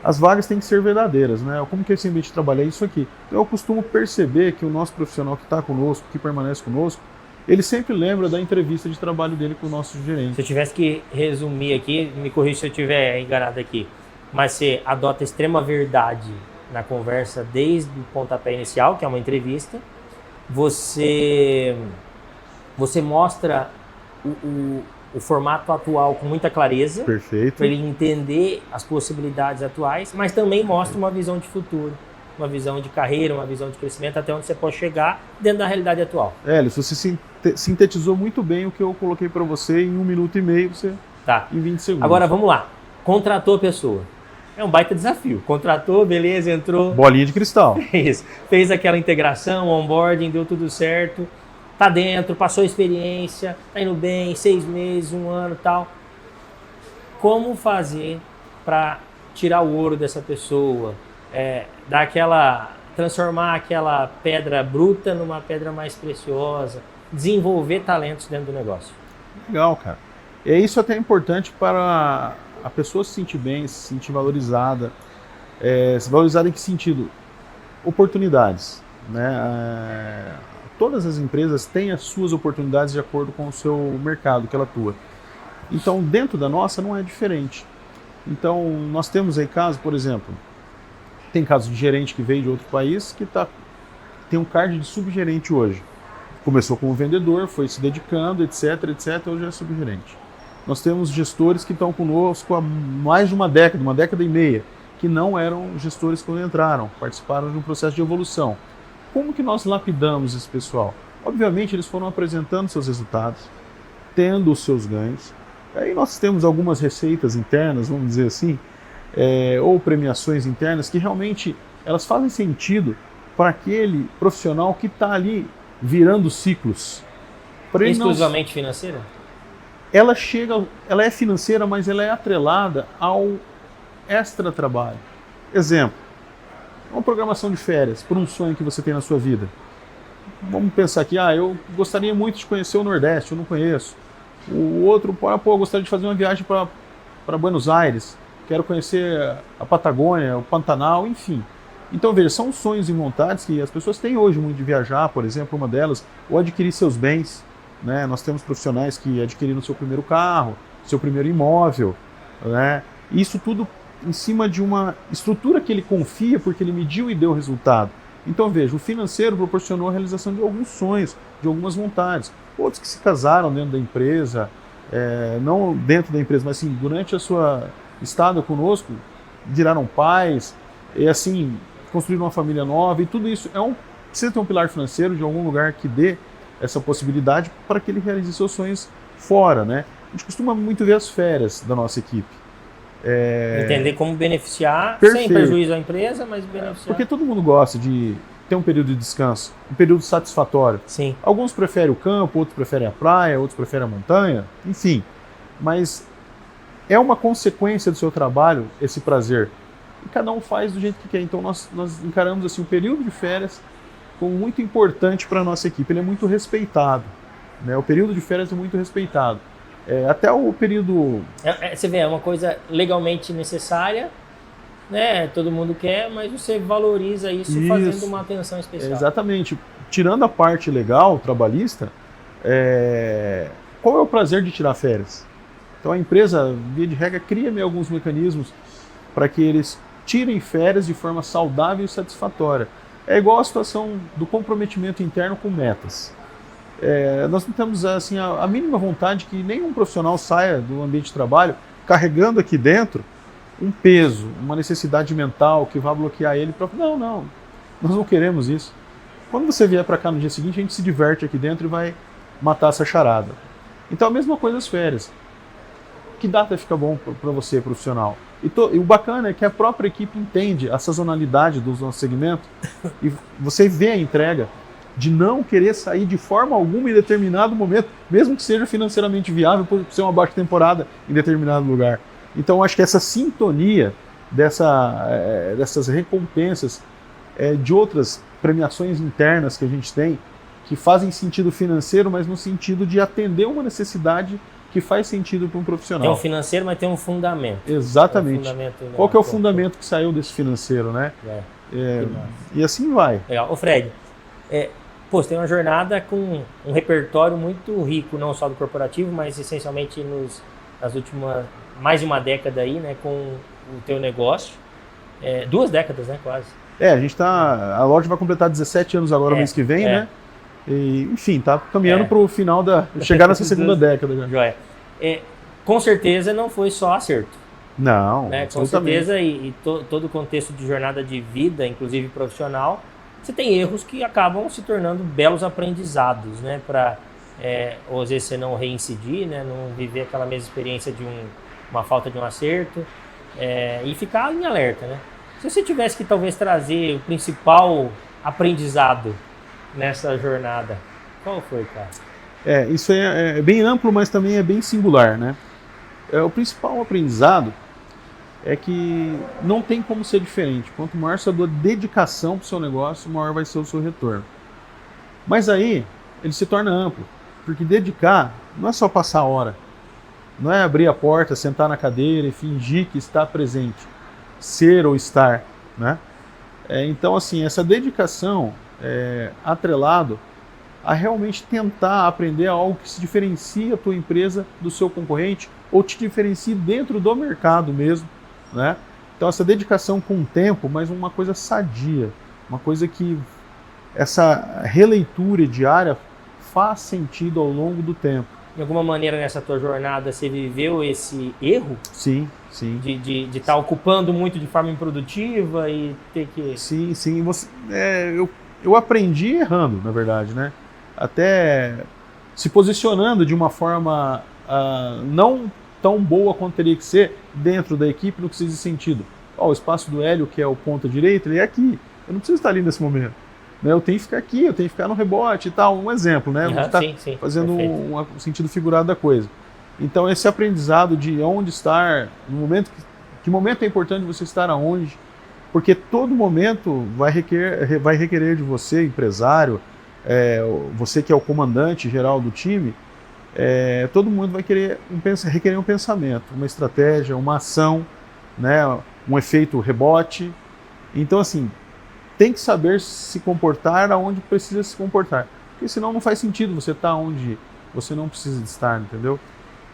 as vagas têm que ser verdadeiras, né? Como que esse ambiente de trabalho é isso aqui? Então, eu costumo perceber que o nosso profissional que está conosco, que permanece conosco, ele sempre lembra da entrevista de trabalho dele com o nosso gerente. Se eu tivesse que resumir aqui, me corrija se eu estiver enganado aqui, mas você adota extrema verdade na conversa desde o pontapé inicial, que é uma entrevista, você mostra o formato atual com muita clareza, perfeito, para ele entender as possibilidades atuais, mas também mostra uma visão de futuro, uma visão de carreira, uma visão de crescimento, até onde você pode chegar dentro da realidade atual. Hélio, você sintetizou muito bem o que eu coloquei para você em 1 minuto e meio, em 20 segundos. Agora vamos lá, contratou a pessoa. É um baita desafio. Contratou, beleza, entrou. Bolinha de cristal. Isso. Fez aquela integração, onboarding, deu tudo certo. Tá dentro, passou a experiência, tá indo bem, 6 meses, 1 ano e tal. Como fazer para tirar o ouro dessa pessoa? Transformar aquela pedra bruta numa pedra mais preciosa. Desenvolver talentos dentro do negócio. Legal, cara. E isso até é importante para a pessoa se sentir bem, se sentir valorizada. Se valorizada em que sentido? Oportunidades, né? Todas as empresas têm as suas oportunidades de acordo com o seu mercado que ela atua. Então, dentro da nossa não é diferente. Então, nós temos aí casos, por exemplo, tem casos de gerente que veio de outro país que tem um card de subgerente hoje. Começou como vendedor, foi se dedicando, etc, hoje é subgerente. Nós temos gestores que estão conosco há mais de uma década e meia, que não eram gestores quando entraram, participaram de um processo de evolução. Como que nós lapidamos esse pessoal? Obviamente, eles foram apresentando seus resultados, tendo os seus ganhos. Aí nós temos algumas receitas internas, vamos dizer assim, ou premiações internas que realmente elas fazem sentido para aquele profissional que está ali virando ciclos. Exclusivamente financeira? Ela é financeira, mas ela é atrelada ao extra trabalho. Exemplo, uma programação de férias por um sonho que você tem na sua vida. Vamos pensar aqui, eu gostaria muito de conhecer o Nordeste, eu não conheço. O outro, eu gostaria de fazer uma viagem para Buenos Aires, quero conhecer a Patagônia, o Pantanal, enfim. Então, veja, são sonhos e vontades que as pessoas têm hoje muito de viajar, por exemplo, uma delas, ou adquirir seus bens, né? Nós temos profissionais que adquiriram seu primeiro carro, seu primeiro imóvel, né? Isso tudo em cima de uma estrutura que ele confia porque ele mediu e deu resultado. Então, veja, o financeiro proporcionou a realização de alguns sonhos, de algumas vontades. Outros que se casaram dentro da empresa, não dentro da empresa, mas sim, durante a sua estada conosco, viraram pais, e assim, construíram uma família nova, e tudo isso precisa ter um pilar financeiro de algum lugar que dê essa possibilidade para que ele realize seus sonhos fora, né? A gente costuma muito ver as férias da nossa equipe. Entender como beneficiar, Perfeito. sem prejuízo à empresa, mas beneficiar. Porque todo mundo gosta de ter um período de descanso, um período satisfatório. Sim. Alguns preferem o campo, outros preferem a praia, outros preferem a montanha, enfim. Mas é uma consequência do seu trabalho esse prazer. E cada um faz do jeito que quer. Então nós encaramos assim, o período de férias como muito importante para a nossa equipe. Ele é muito respeitado, né? O período de férias é muito respeitado. Até o período... Você vê, é uma coisa legalmente necessária, né? Todo mundo quer, mas você valoriza isso fazendo uma atenção especial. Exatamente. Tirando a parte legal, trabalhista, qual é o prazer de tirar férias? Então a empresa, via de regra, cria alguns mecanismos para que eles tirem férias de forma saudável e satisfatória. É igual a situação do comprometimento interno com metas. Nós não temos assim, a mínima vontade que nenhum profissional saia do ambiente de trabalho carregando aqui dentro um peso, uma necessidade mental que vai bloquear ele. Não, nós não queremos isso. Quando você vier para cá no dia seguinte, a gente se diverte aqui dentro e vai matar essa charada. Então a mesma coisa as férias. Que data fica bom para você, profissional? E o bacana é que a própria equipe entende a sazonalidade do nosso segmento e você vê a entrega de não querer sair de forma alguma em determinado momento, mesmo que seja financeiramente viável por ser uma baixa temporada em determinado lugar. Então, acho que essa sintonia dessas recompensas de outras premiações internas que a gente tem, que fazem sentido financeiro, mas no sentido de atender uma necessidade que faz sentido para um profissional. Tem um financeiro, mas tem um fundamento. Exatamente. Qual que é o fundamento que saiu desse financeiro, né? E assim vai. Legal. Ô Fred, você tem uma jornada com um repertório muito rico, não só do corporativo, mas essencialmente nas últimas, mais de uma década aí, né, com o teu negócio. 2 décadas, né, quase. A loja vai completar 17 anos agora, mês que vem, né? E, enfim, tá caminhando para o final chegar nessa segunda década. Já. Joia. Com certeza não foi só acerto. Não, né? Com certeza, todo o contexto de jornada de vida, inclusive profissional, você tem erros que acabam se tornando belos aprendizados, né? Para, ou às vezes você não reincidir, né? Não viver aquela mesma experiência de uma falta de um acerto, e ficar em alerta, né? Se você tivesse que talvez trazer o principal aprendizado nessa jornada, qual foi, cara? Isso é bem amplo, mas também é bem singular, né? O principal aprendizado é que não tem como ser diferente. Quanto maior sua dedicação para o seu negócio, maior vai ser o seu retorno. Mas aí, ele se torna amplo, porque dedicar não é só passar a hora, não é abrir a porta, sentar na cadeira e fingir que está presente, ser ou estar, né? Então, assim, essa dedicação atrelado a realmente tentar aprender algo que se diferencia a tua empresa do seu concorrente ou te diferencie dentro do mercado mesmo, né? Então essa dedicação com o tempo, mas uma coisa sadia, uma coisa que essa releitura diária faz sentido ao longo do tempo. De alguma maneira nessa tua jornada você viveu esse erro? Sim, sim. De estar ocupando muito de forma improdutiva e ter que... Sim, sim. Eu aprendi errando, na verdade, né? Até se posicionando de uma forma não tão boa quanto teria que ser dentro da equipe no que se diz sentido. O espaço do Hélio, que é o ponta direita, ele é aqui. Eu não preciso estar ali nesse momento. Né? Eu tenho que ficar aqui, eu tenho que ficar no rebote e tal. Um exemplo, né? Sim, fazendo um sentido figurado da coisa. Então, esse aprendizado de onde estar, no momento, que momento é importante você estar aonde, porque todo momento vai requerer de você, empresário, você que é o comandante geral do time, todo mundo vai requerer um pensamento, uma estratégia, uma ação, né, um efeito rebote. Então, assim, tem que saber se comportar aonde precisa se comportar, porque senão não faz sentido você estar onde você não precisa de estar, entendeu?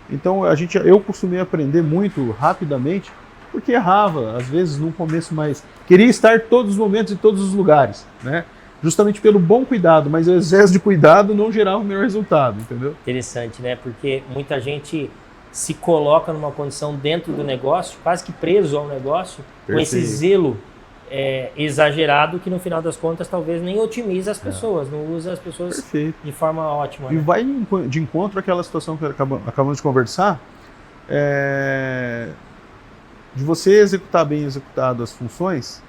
Então, eu costumei aprender muito rapidamente, porque errava, às vezes, no começo, mas queria estar todos os momentos em todos os lugares, né? Justamente pelo bom cuidado, mas o excesso de cuidado não gerava o melhor resultado, entendeu? Interessante, né? Porque muita gente se coloca numa condição dentro do negócio, quase que preso ao negócio, com esse zelo exagerado que no final das contas talvez nem otimiza as pessoas, não usa as pessoas de forma ótima. E né? vai de encontro àquela situação que acabamos de conversar, de você executar bem executado as funções,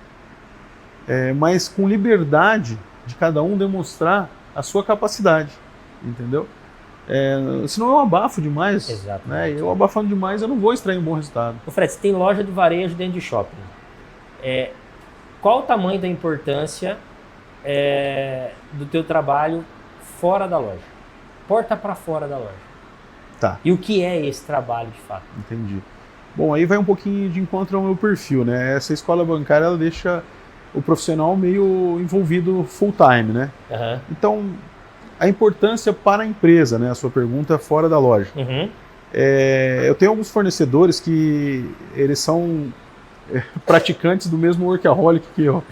mas com liberdade de cada um demonstrar a sua capacidade, entendeu? Senão eu abafo demais, né? Eu abafando demais eu não vou extrair um bom resultado. Ô Fred, você tem loja de varejo dentro de shopping. Qual o tamanho da importância do teu trabalho fora da loja? Porta para fora da loja. Tá. E o que é esse trabalho de fato? Entendi. Bom, aí vai um pouquinho de encontro ao meu perfil, né? Essa escola bancária, ela deixa o profissional meio envolvido full time, né? Uhum. Então, a importância para a empresa, né? A sua pergunta fora da loja. Uhum. Eu tenho alguns fornecedores que eles são praticantes do mesmo workaholic que eu.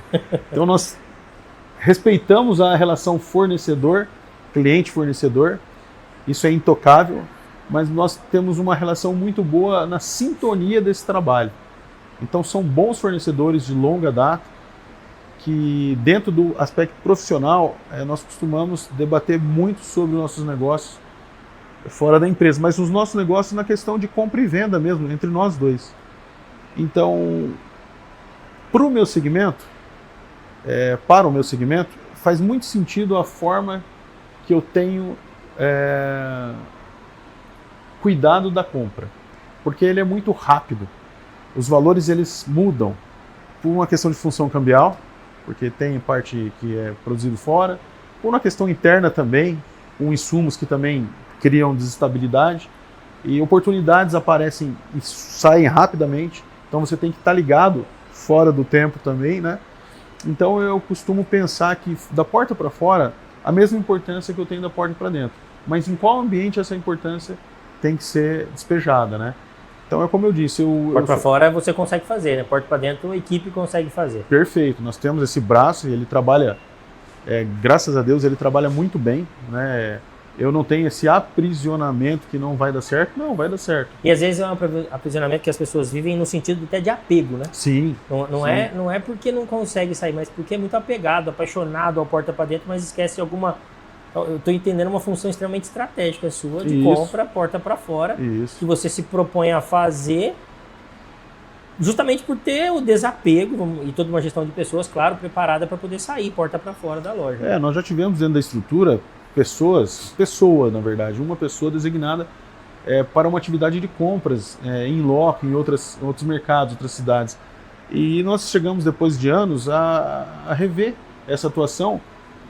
Então, nós respeitamos a relação fornecedor, cliente-fornecedor. Isso é intocável. Mas nós temos uma relação muito boa na sintonia desse trabalho. Então são bons fornecedores de longa data, que dentro do aspecto profissional, nós costumamos debater muito sobre os nossos negócios fora da empresa, mas os nossos negócios na questão de compra e venda mesmo, entre nós dois. Então, para o meu segmento, faz muito sentido a forma que eu tenho cuidado da compra, porque ele é muito rápido. Os valores eles mudam por uma questão de função cambial, porque tem parte que é produzido fora, por uma questão interna também, com insumos que também criam desestabilidade, e oportunidades aparecem e saem rapidamente, então você tem que estar ligado fora do tempo também, né? Então eu costumo pensar que da porta para fora, a mesma importância que eu tenho da porta para dentro, mas em qual ambiente essa importância tem que ser despejada, né? Então é como eu disse, porta para fora você consegue fazer, né? Porta para dentro a equipe consegue fazer. Perfeito, nós temos esse braço e ele trabalha, graças a Deus, ele trabalha muito bem, né? Eu não tenho esse aprisionamento que não vai dar certo, não, vai dar certo. E às vezes é um aprisionamento que as pessoas vivem no sentido até de apego, né? Sim. Não é porque não consegue sair, mas porque é muito apegado, apaixonado ao porta para dentro, mas esquece alguma... Eu estou entendendo uma função extremamente estratégica sua de compra, porta para fora, que você se propõe a fazer justamente por ter o desapego e toda uma gestão de pessoas, claro, preparada para poder sair porta para fora da loja. Nós já tivemos dentro da estrutura na verdade, uma pessoa designada para uma atividade de compras em loco, em outros mercados, outras cidades. E nós chegamos, depois de anos, a rever essa atuação,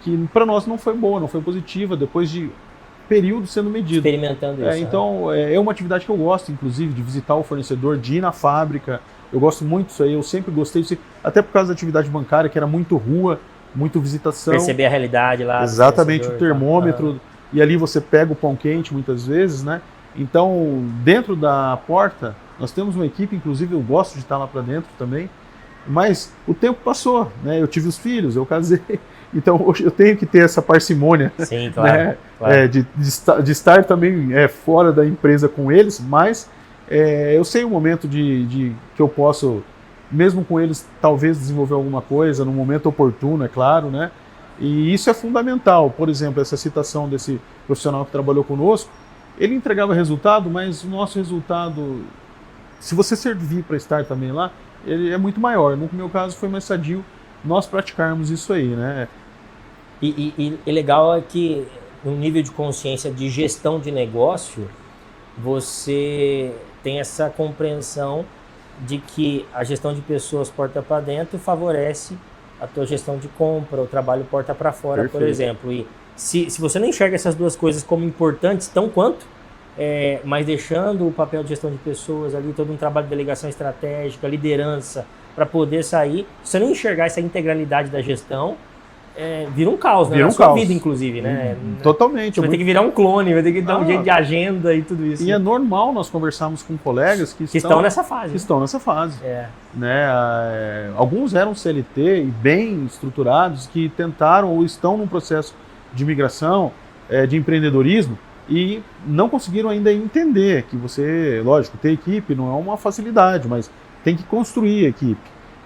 que para nós não foi boa, não foi positiva, depois de período sendo medido. Experimentando isso. Então, é uma atividade que eu gosto, inclusive, de visitar o fornecedor, de ir na fábrica. Eu gosto muito disso aí, eu sempre gostei disso, até por causa da atividade bancária, que era muito rua, muito visitação. Perceber a realidade lá. Exatamente, o termômetro. E ali você pega o pão quente, muitas vezes, né? Então, dentro da porta, nós temos uma equipe, inclusive eu gosto de estar lá para dentro também, Mas o tempo passou, né? Eu tive os filhos, eu casei, então hoje eu tenho que ter essa parcimônia. Sim, claro. Né? Claro. De estar também fora da empresa com eles, mas eu sei o momento que eu posso, mesmo com eles, talvez desenvolver alguma coisa no momento oportuno, é claro, né? E isso é fundamental. Por exemplo, essa citação desse profissional que trabalhou conosco, ele entregava resultado, mas o nosso resultado, se você servir para estar também lá, ele é muito maior. No meu caso, foi mais sadio nós praticarmos isso aí, né? E legal é que no nível de consciência de gestão de negócio, você tem essa compreensão de que a gestão de pessoas porta para dentro favorece a tua gestão de compra, o trabalho porta para fora, Perfeito. por exemplo. E se você não enxerga essas duas coisas como importantes, tão quanto, mas deixando o papel de gestão de pessoas ali, todo um trabalho de delegação estratégica, liderança, para poder sair, se você não enxergar essa integralidade da gestão, vira um caos, né? Na sua vida, inclusive, né? Totalmente. Você vai ter que virar um clone, vai ter que dar um jeito de agenda e tudo isso. E é normal nós conversarmos com colegas que estão nessa fase. Que estão nessa fase. Né? Alguns eram CLT e bem estruturados que tentaram ou estão num processo de migração, de empreendedorismo, e não conseguiram ainda entender que você, lógico, ter equipe não é uma facilidade, mas tem que construir a equipe.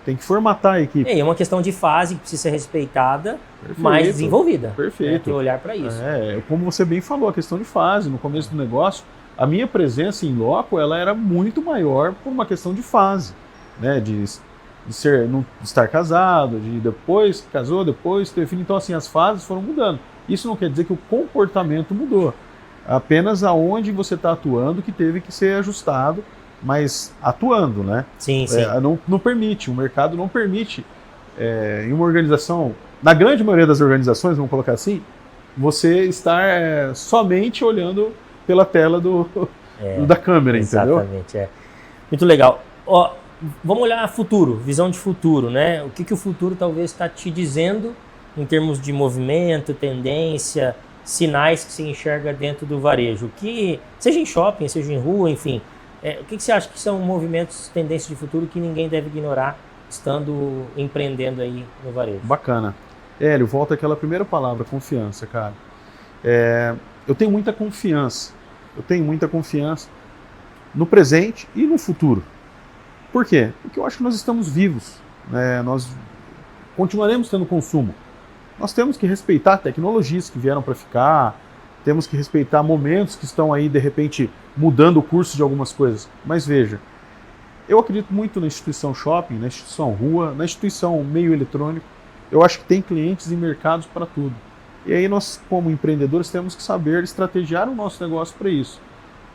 Tem que formatar a equipe. É uma questão de fase que precisa ser respeitada, mas desenvolvida. Perfeito. Ter olhar para isso. Como você bem falou, a questão de fase. No começo do negócio, a minha presença em loco ela era muito maior por uma questão de fase. Né? De estar casado, de depois casou, depois teve filho. Então, assim, as fases foram mudando. Isso não quer dizer que o comportamento mudou. Apenas aonde você está atuando que teve que ser ajustado, mas atuando, né? Sim, sim. Não permite, o mercado não permite, em uma organização, na grande maioria das organizações, vamos colocar assim, você estar somente olhando pela tela da câmera, entendeu? Exatamente, Muito legal. Vamos olhar futuro, visão de futuro, né? O que o futuro talvez está te dizendo em termos de movimento, tendência, sinais que se enxerga dentro do varejo, que seja em shopping, seja em rua, enfim. O que você acha que são movimentos, tendências de futuro que ninguém deve ignorar estando empreendendo aí no varejo? Bacana. Hélio, volta àquela primeira palavra, confiança, cara. Eu tenho muita confiança. No presente e no futuro. Por quê? Porque eu acho que nós estamos vivos. Nós continuaremos tendo consumo. Nós temos que respeitar tecnologias que vieram para ficar, temos que respeitar momentos que estão aí, de repente, mudando o curso de algumas coisas. Mas veja, eu acredito muito na instituição shopping, na instituição rua, na instituição meio eletrônico. Eu acho que tem clientes e mercados para tudo. E aí nós, como empreendedores, temos que saber estrategiar o nosso negócio para isso.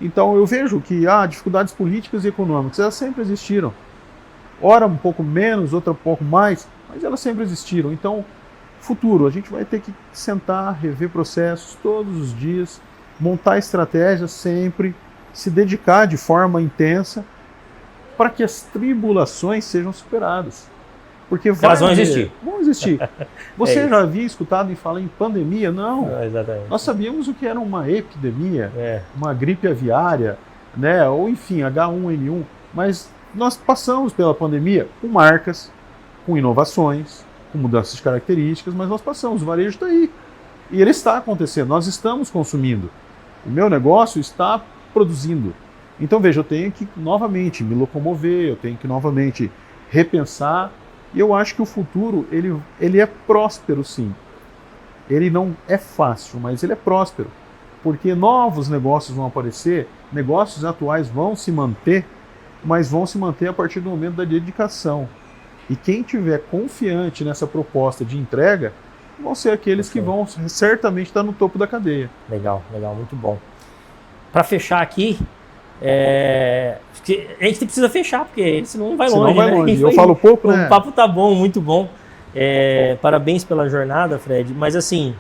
Então eu vejo que dificuldades políticas e econômicas, elas sempre existiram. Ora um pouco menos, outra um pouco mais, mas elas sempre existiram. Então, futuro, a gente vai ter que sentar, rever processos todos os dias, montar estratégias sempre, se dedicar de forma intensa para que as tribulações sejam superadas. Porque elas vão existir. Vão existir. Você já havia escutado em falar em pandemia? Não. Exatamente. Nós sabíamos o que era uma epidemia, uma gripe aviária, né? Ou enfim, H1N1, mas nós passamos pela pandemia com marcas, com inovações, com mudanças de características, mas nós passamos, o varejo está aí. E ele está acontecendo, nós estamos consumindo. O meu negócio está produzindo. Então, veja, eu tenho que novamente me locomover, eu tenho que novamente repensar. E eu acho que o futuro, ele é próspero, sim. Ele não é fácil, mas ele é próspero. Porque novos negócios vão aparecer, negócios atuais vão se manter, mas vão se manter a partir do momento da dedicação. E quem tiver confiante nessa proposta de entrega, vão ser aqueles que vão certamente estar no topo da cadeia. Legal, muito bom. Para fechar aqui, a gente precisa fechar, porque senão não vai longe. Não vai longe. Eu falo pouco, né? O papo tá bom, muito bom. Parabéns pela jornada, Fred. Mas assim,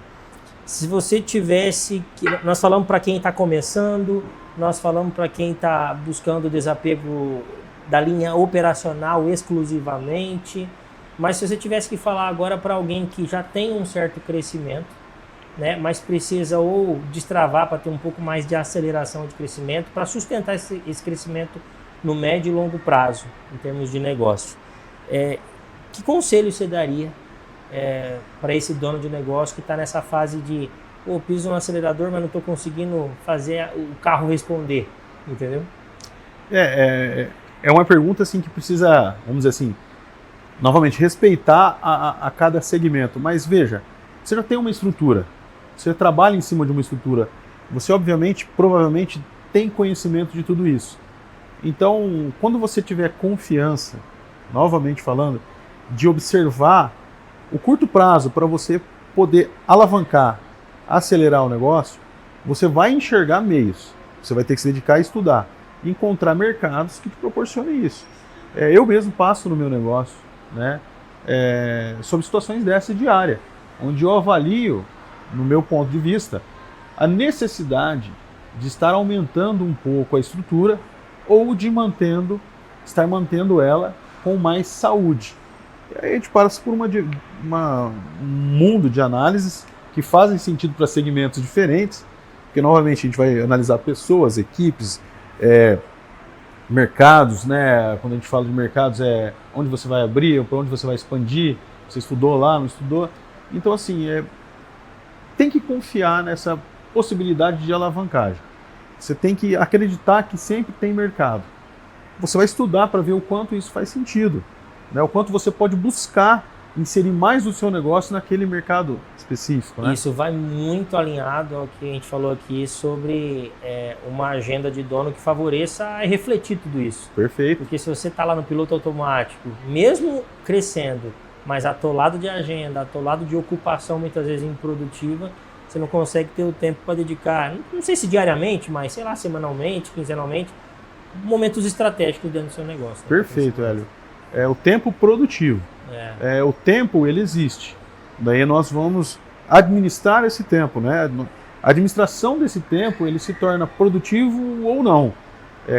se você tivesse... Nós falamos para quem está começando, nós falamos para quem está buscando o desapego da linha operacional exclusivamente, mas se você tivesse que falar agora para alguém que já tem um certo crescimento, né, mas precisa ou destravar para ter um pouco mais de aceleração de crescimento, para sustentar esse crescimento no médio e longo prazo, em termos de negócio. Que conselho você daria para esse dono de negócio que está nessa fase de piso no acelerador, mas não estou conseguindo fazer o carro responder, entendeu? É uma pergunta assim que precisa, vamos dizer assim, novamente, respeitar a cada segmento. Mas veja, você já tem uma estrutura, você trabalha em cima de uma estrutura, você provavelmente tem conhecimento de tudo isso. Então, quando você tiver confiança, novamente falando, de observar o curto prazo para você poder alavancar, acelerar o negócio, você vai enxergar meios. Você vai ter que se dedicar a estudar, encontrar mercados que te proporcionem isso. Eu mesmo passo no meu negócio, né, sobre situações dessa diária, onde eu avalio, no meu ponto de vista, a necessidade de estar aumentando um pouco a estrutura ou de estar mantendo ela com mais saúde. E aí a gente passa por um mundo de análises que fazem sentido para segmentos diferentes, porque novamente a gente vai analisar pessoas, equipes, mercados, né? Quando a gente fala de mercados, onde você vai abrir, para onde você vai expandir, você estudou lá, não estudou. Então assim, tem que confiar nessa possibilidade de alavancagem. Você tem que acreditar que sempre tem mercado. Você vai estudar para ver o quanto isso faz sentido, né? O quanto você pode buscar inserir mais do seu negócio naquele mercado específico, né? Isso vai muito alinhado ao que a gente falou aqui sobre uma agenda de dono que favoreça e refletir tudo isso. Perfeito. Porque se você está lá no piloto automático, mesmo crescendo, mas atolado de agenda, atolado de ocupação muitas vezes improdutiva, você não consegue ter o tempo para dedicar, não sei se diariamente, mas sei lá, semanalmente, quinzenalmente, momentos estratégicos dentro do seu negócio. Perfeito, Hélio. O tempo produtivo. O tempo, ele existe. Daí nós vamos administrar esse tempo, né? A administração desse tempo, ele se torna produtivo ou não.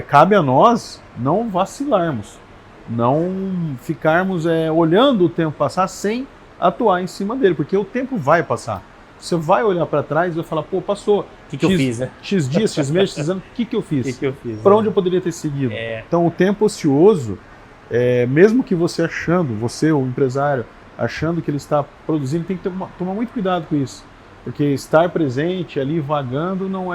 Cabe a nós não vacilarmos, não ficarmos olhando o tempo passar sem atuar em cima dele, porque o tempo vai passar. Você vai olhar para trás e vai falar, pô, passou o que eu fiz, né? X dias, X meses, X anos, o que eu fiz? Para onde eu poderia ter seguido? Então, o tempo ocioso, mesmo que você o empresário, achando que ele está produzindo, tem que tomar muito cuidado com isso. Porque estar presente ali, vagando, não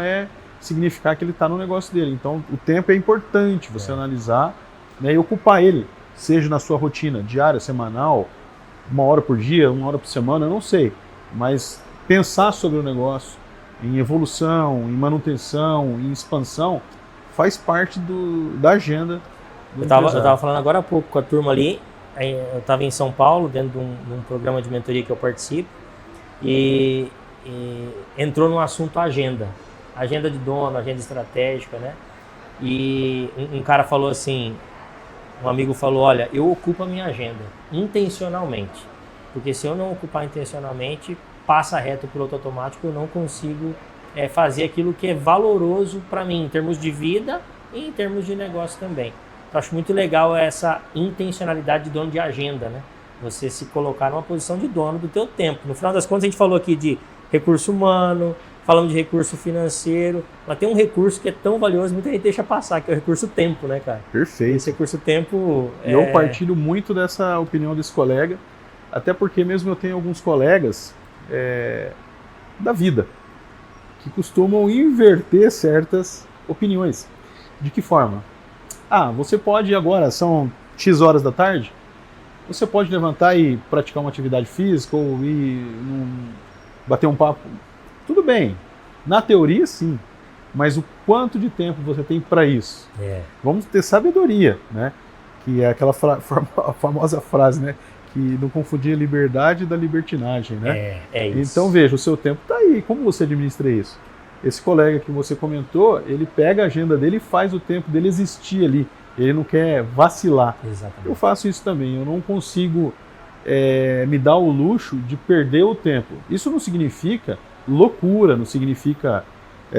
significar que ele está no negócio dele. Então, o tempo é importante você analisar, né, e ocupar ele, seja na sua rotina diária, semanal, 1 hora por dia, 1 hora por semana, eu não sei. Mas pensar sobre o negócio, em evolução, em manutenção, em expansão, faz parte da agenda do Eu estava falando agora há pouco com a turma ali, eu estava em São Paulo, dentro de um programa de mentoria que eu participo, e entrou no assunto agenda de dono, agenda estratégica, né? E um cara falou assim, um amigo falou, olha, eu ocupo a minha agenda intencionalmente, porque se eu não ocupar intencionalmente, passa reto por piloto automático, eu não consigo fazer aquilo que é valoroso para mim, em termos de vida e em termos de negócio também. Eu acho muito legal essa intencionalidade de dono de agenda, né? Você se colocar numa posição de dono do teu tempo. No final das contas, a gente falou aqui de recurso humano, falamos de recurso financeiro, mas tem um recurso que é tão valioso, muita gente deixa passar, que é o recurso tempo, né, cara? Perfeito. Esse recurso tempo... Eu partilho muito dessa opinião desse colega, até porque mesmo eu tenho alguns colegas da vida que costumam inverter certas opiniões. De que forma? Você pode agora, são X horas da tarde, você pode levantar e praticar uma atividade física ou ir bater um papo. Tudo bem, na teoria sim, mas o quanto de tempo você tem para isso? Vamos ter sabedoria, né? Que é aquela famosa frase, né? Que não confundir a liberdade da libertinagem, né? É isso. Então veja, o seu tempo está aí, como você administra isso? Esse colega que você comentou, ele pega a agenda dele e faz o tempo dele existir ali. Ele não quer vacilar. Exatamente. Eu faço isso também. Eu não consigo me dar o luxo de perder o tempo. Isso não significa loucura, não significa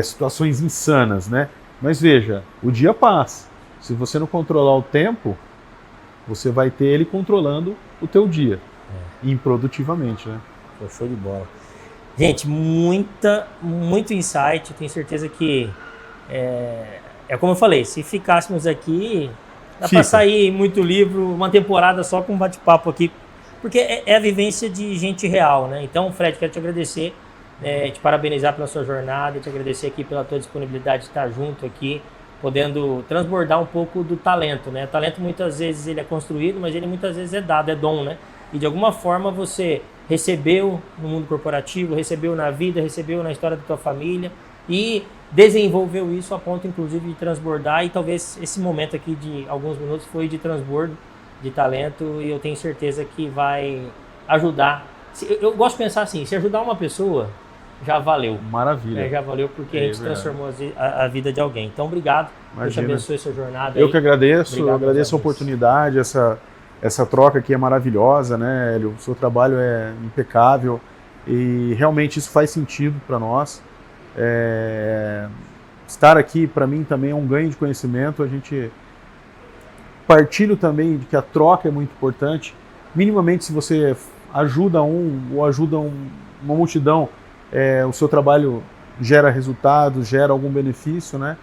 situações insanas, né? Mas veja, o dia passa. Se você não controlar o tempo, você vai ter ele controlando o teu dia. Improdutivamente, né? Show de bola. Gente, muito insight. Tenho certeza que, como eu falei, se ficássemos aqui, Dá para sair muito livro, uma temporada só com um bate-papo aqui, porque é a vivência de gente real, né? Então, Fred, quero te agradecer, te parabenizar pela sua jornada, te agradecer aqui pela tua disponibilidade de estar junto aqui, podendo transbordar um pouco do talento, né? O talento muitas vezes ele é construído, mas ele muitas vezes é dado, é dom, né? E de alguma forma você recebeu no mundo corporativo, recebeu na vida, recebeu na história da tua família e desenvolveu isso a ponto, inclusive, de transbordar. E talvez esse momento aqui de alguns minutos foi de transbordo de talento e eu tenho certeza que vai ajudar. Eu gosto de pensar assim, se ajudar uma pessoa, já valeu. Maravilha. Já valeu porque a gente transformou a vida de alguém. Então, obrigado. Deus te abençoe a sua jornada. Eu que agradeço, eu agradeço a oportunidade, essa troca aqui é maravilhosa, né, Hélio? O seu trabalho é impecável e realmente isso faz sentido para nós. Estar aqui para mim também é um ganho de conhecimento. A gente partilho também de que a troca é muito importante. Minimamente, se você ajuda ou ajuda uma multidão, o seu trabalho gera resultados, gera algum benefício, né?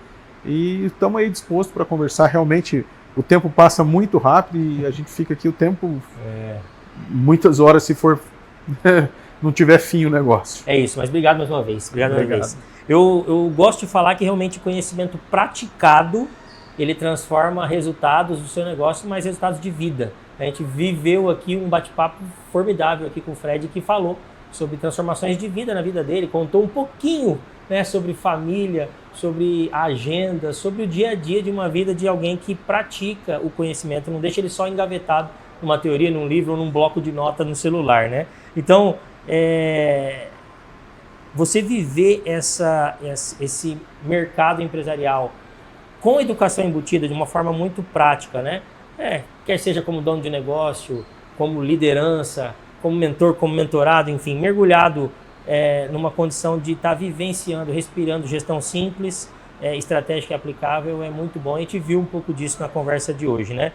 E estamos aí dispostos para conversar. Realmente o tempo passa muito rápido e a gente fica aqui o tempo, muitas horas, se for não tiver fim o negócio. É isso, mas obrigado mais uma vez. Obrigado. Eu gosto de falar que realmente o conhecimento praticado, ele transforma resultados do seu negócio, mas resultados de vida. A gente viveu aqui um bate-papo formidável aqui com o Fred, que falou sobre transformações de vida na vida dele, contou um pouquinho, né, sobre família, sobre a agenda, sobre o dia a dia de uma vida de alguém que pratica o conhecimento, não deixa ele só engavetado numa teoria, num livro ou num bloco de nota no celular, né? Então, você viver esse mercado empresarial com educação embutida de uma forma muito prática, né? Quer seja como dono de negócio, como liderança, como mentor, como mentorado, enfim, mergulhado numa condição de estar vivenciando, respirando gestão simples, estratégica e aplicável, é muito bom. A gente viu um pouco disso na conversa de hoje, né?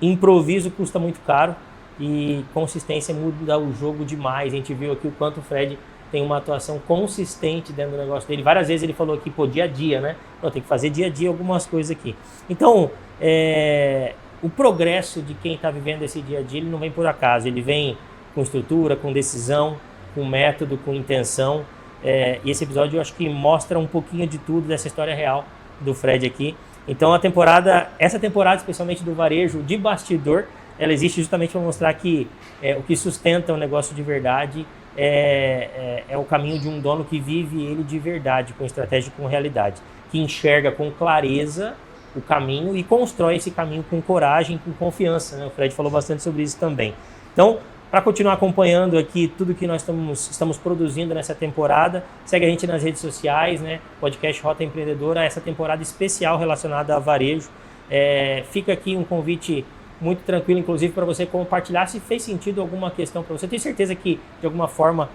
Improviso custa muito caro e consistência muda o jogo demais. A gente viu aqui o quanto o Fred tem uma atuação consistente dentro do negócio dele. Várias vezes ele falou aqui, dia a dia, né? Tem que fazer dia a dia algumas coisas aqui. Então, o progresso de quem está vivendo esse dia a dia, ele não vem por acaso. Ele vem com estrutura, com decisão, com método, com intenção. E esse episódio eu acho que mostra um pouquinho de tudo dessa história real do Fred aqui. Então essa temporada, especialmente do varejo de bastidor, ela existe justamente para mostrar que o que sustenta o negócio de verdade é o caminho de um dono que vive ele de verdade, com estratégia e com realidade, que enxerga com clareza o caminho e constrói esse caminho com coragem, com confiança, né? O Fred falou bastante sobre isso também. Então, para continuar acompanhando aqui tudo que nós estamos produzindo nessa temporada, segue a gente nas redes sociais, né? Podcast Rota Empreendedora, essa temporada especial relacionada a varejo. Fica aqui um convite muito tranquilo, inclusive, para você compartilhar se fez sentido alguma questão para você. Tenho certeza que, de alguma forma,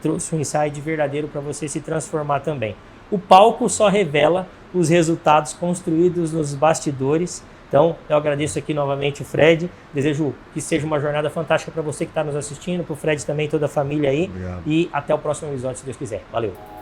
trouxe um insight verdadeiro para você se transformar também. O palco só revela os resultados construídos nos bastidores. Então, eu agradeço aqui novamente o Fred, desejo que seja uma jornada fantástica para você que está nos assistindo, para o Fred também, toda a família aí. Obrigado. E até o próximo episódio, se Deus quiser. Valeu!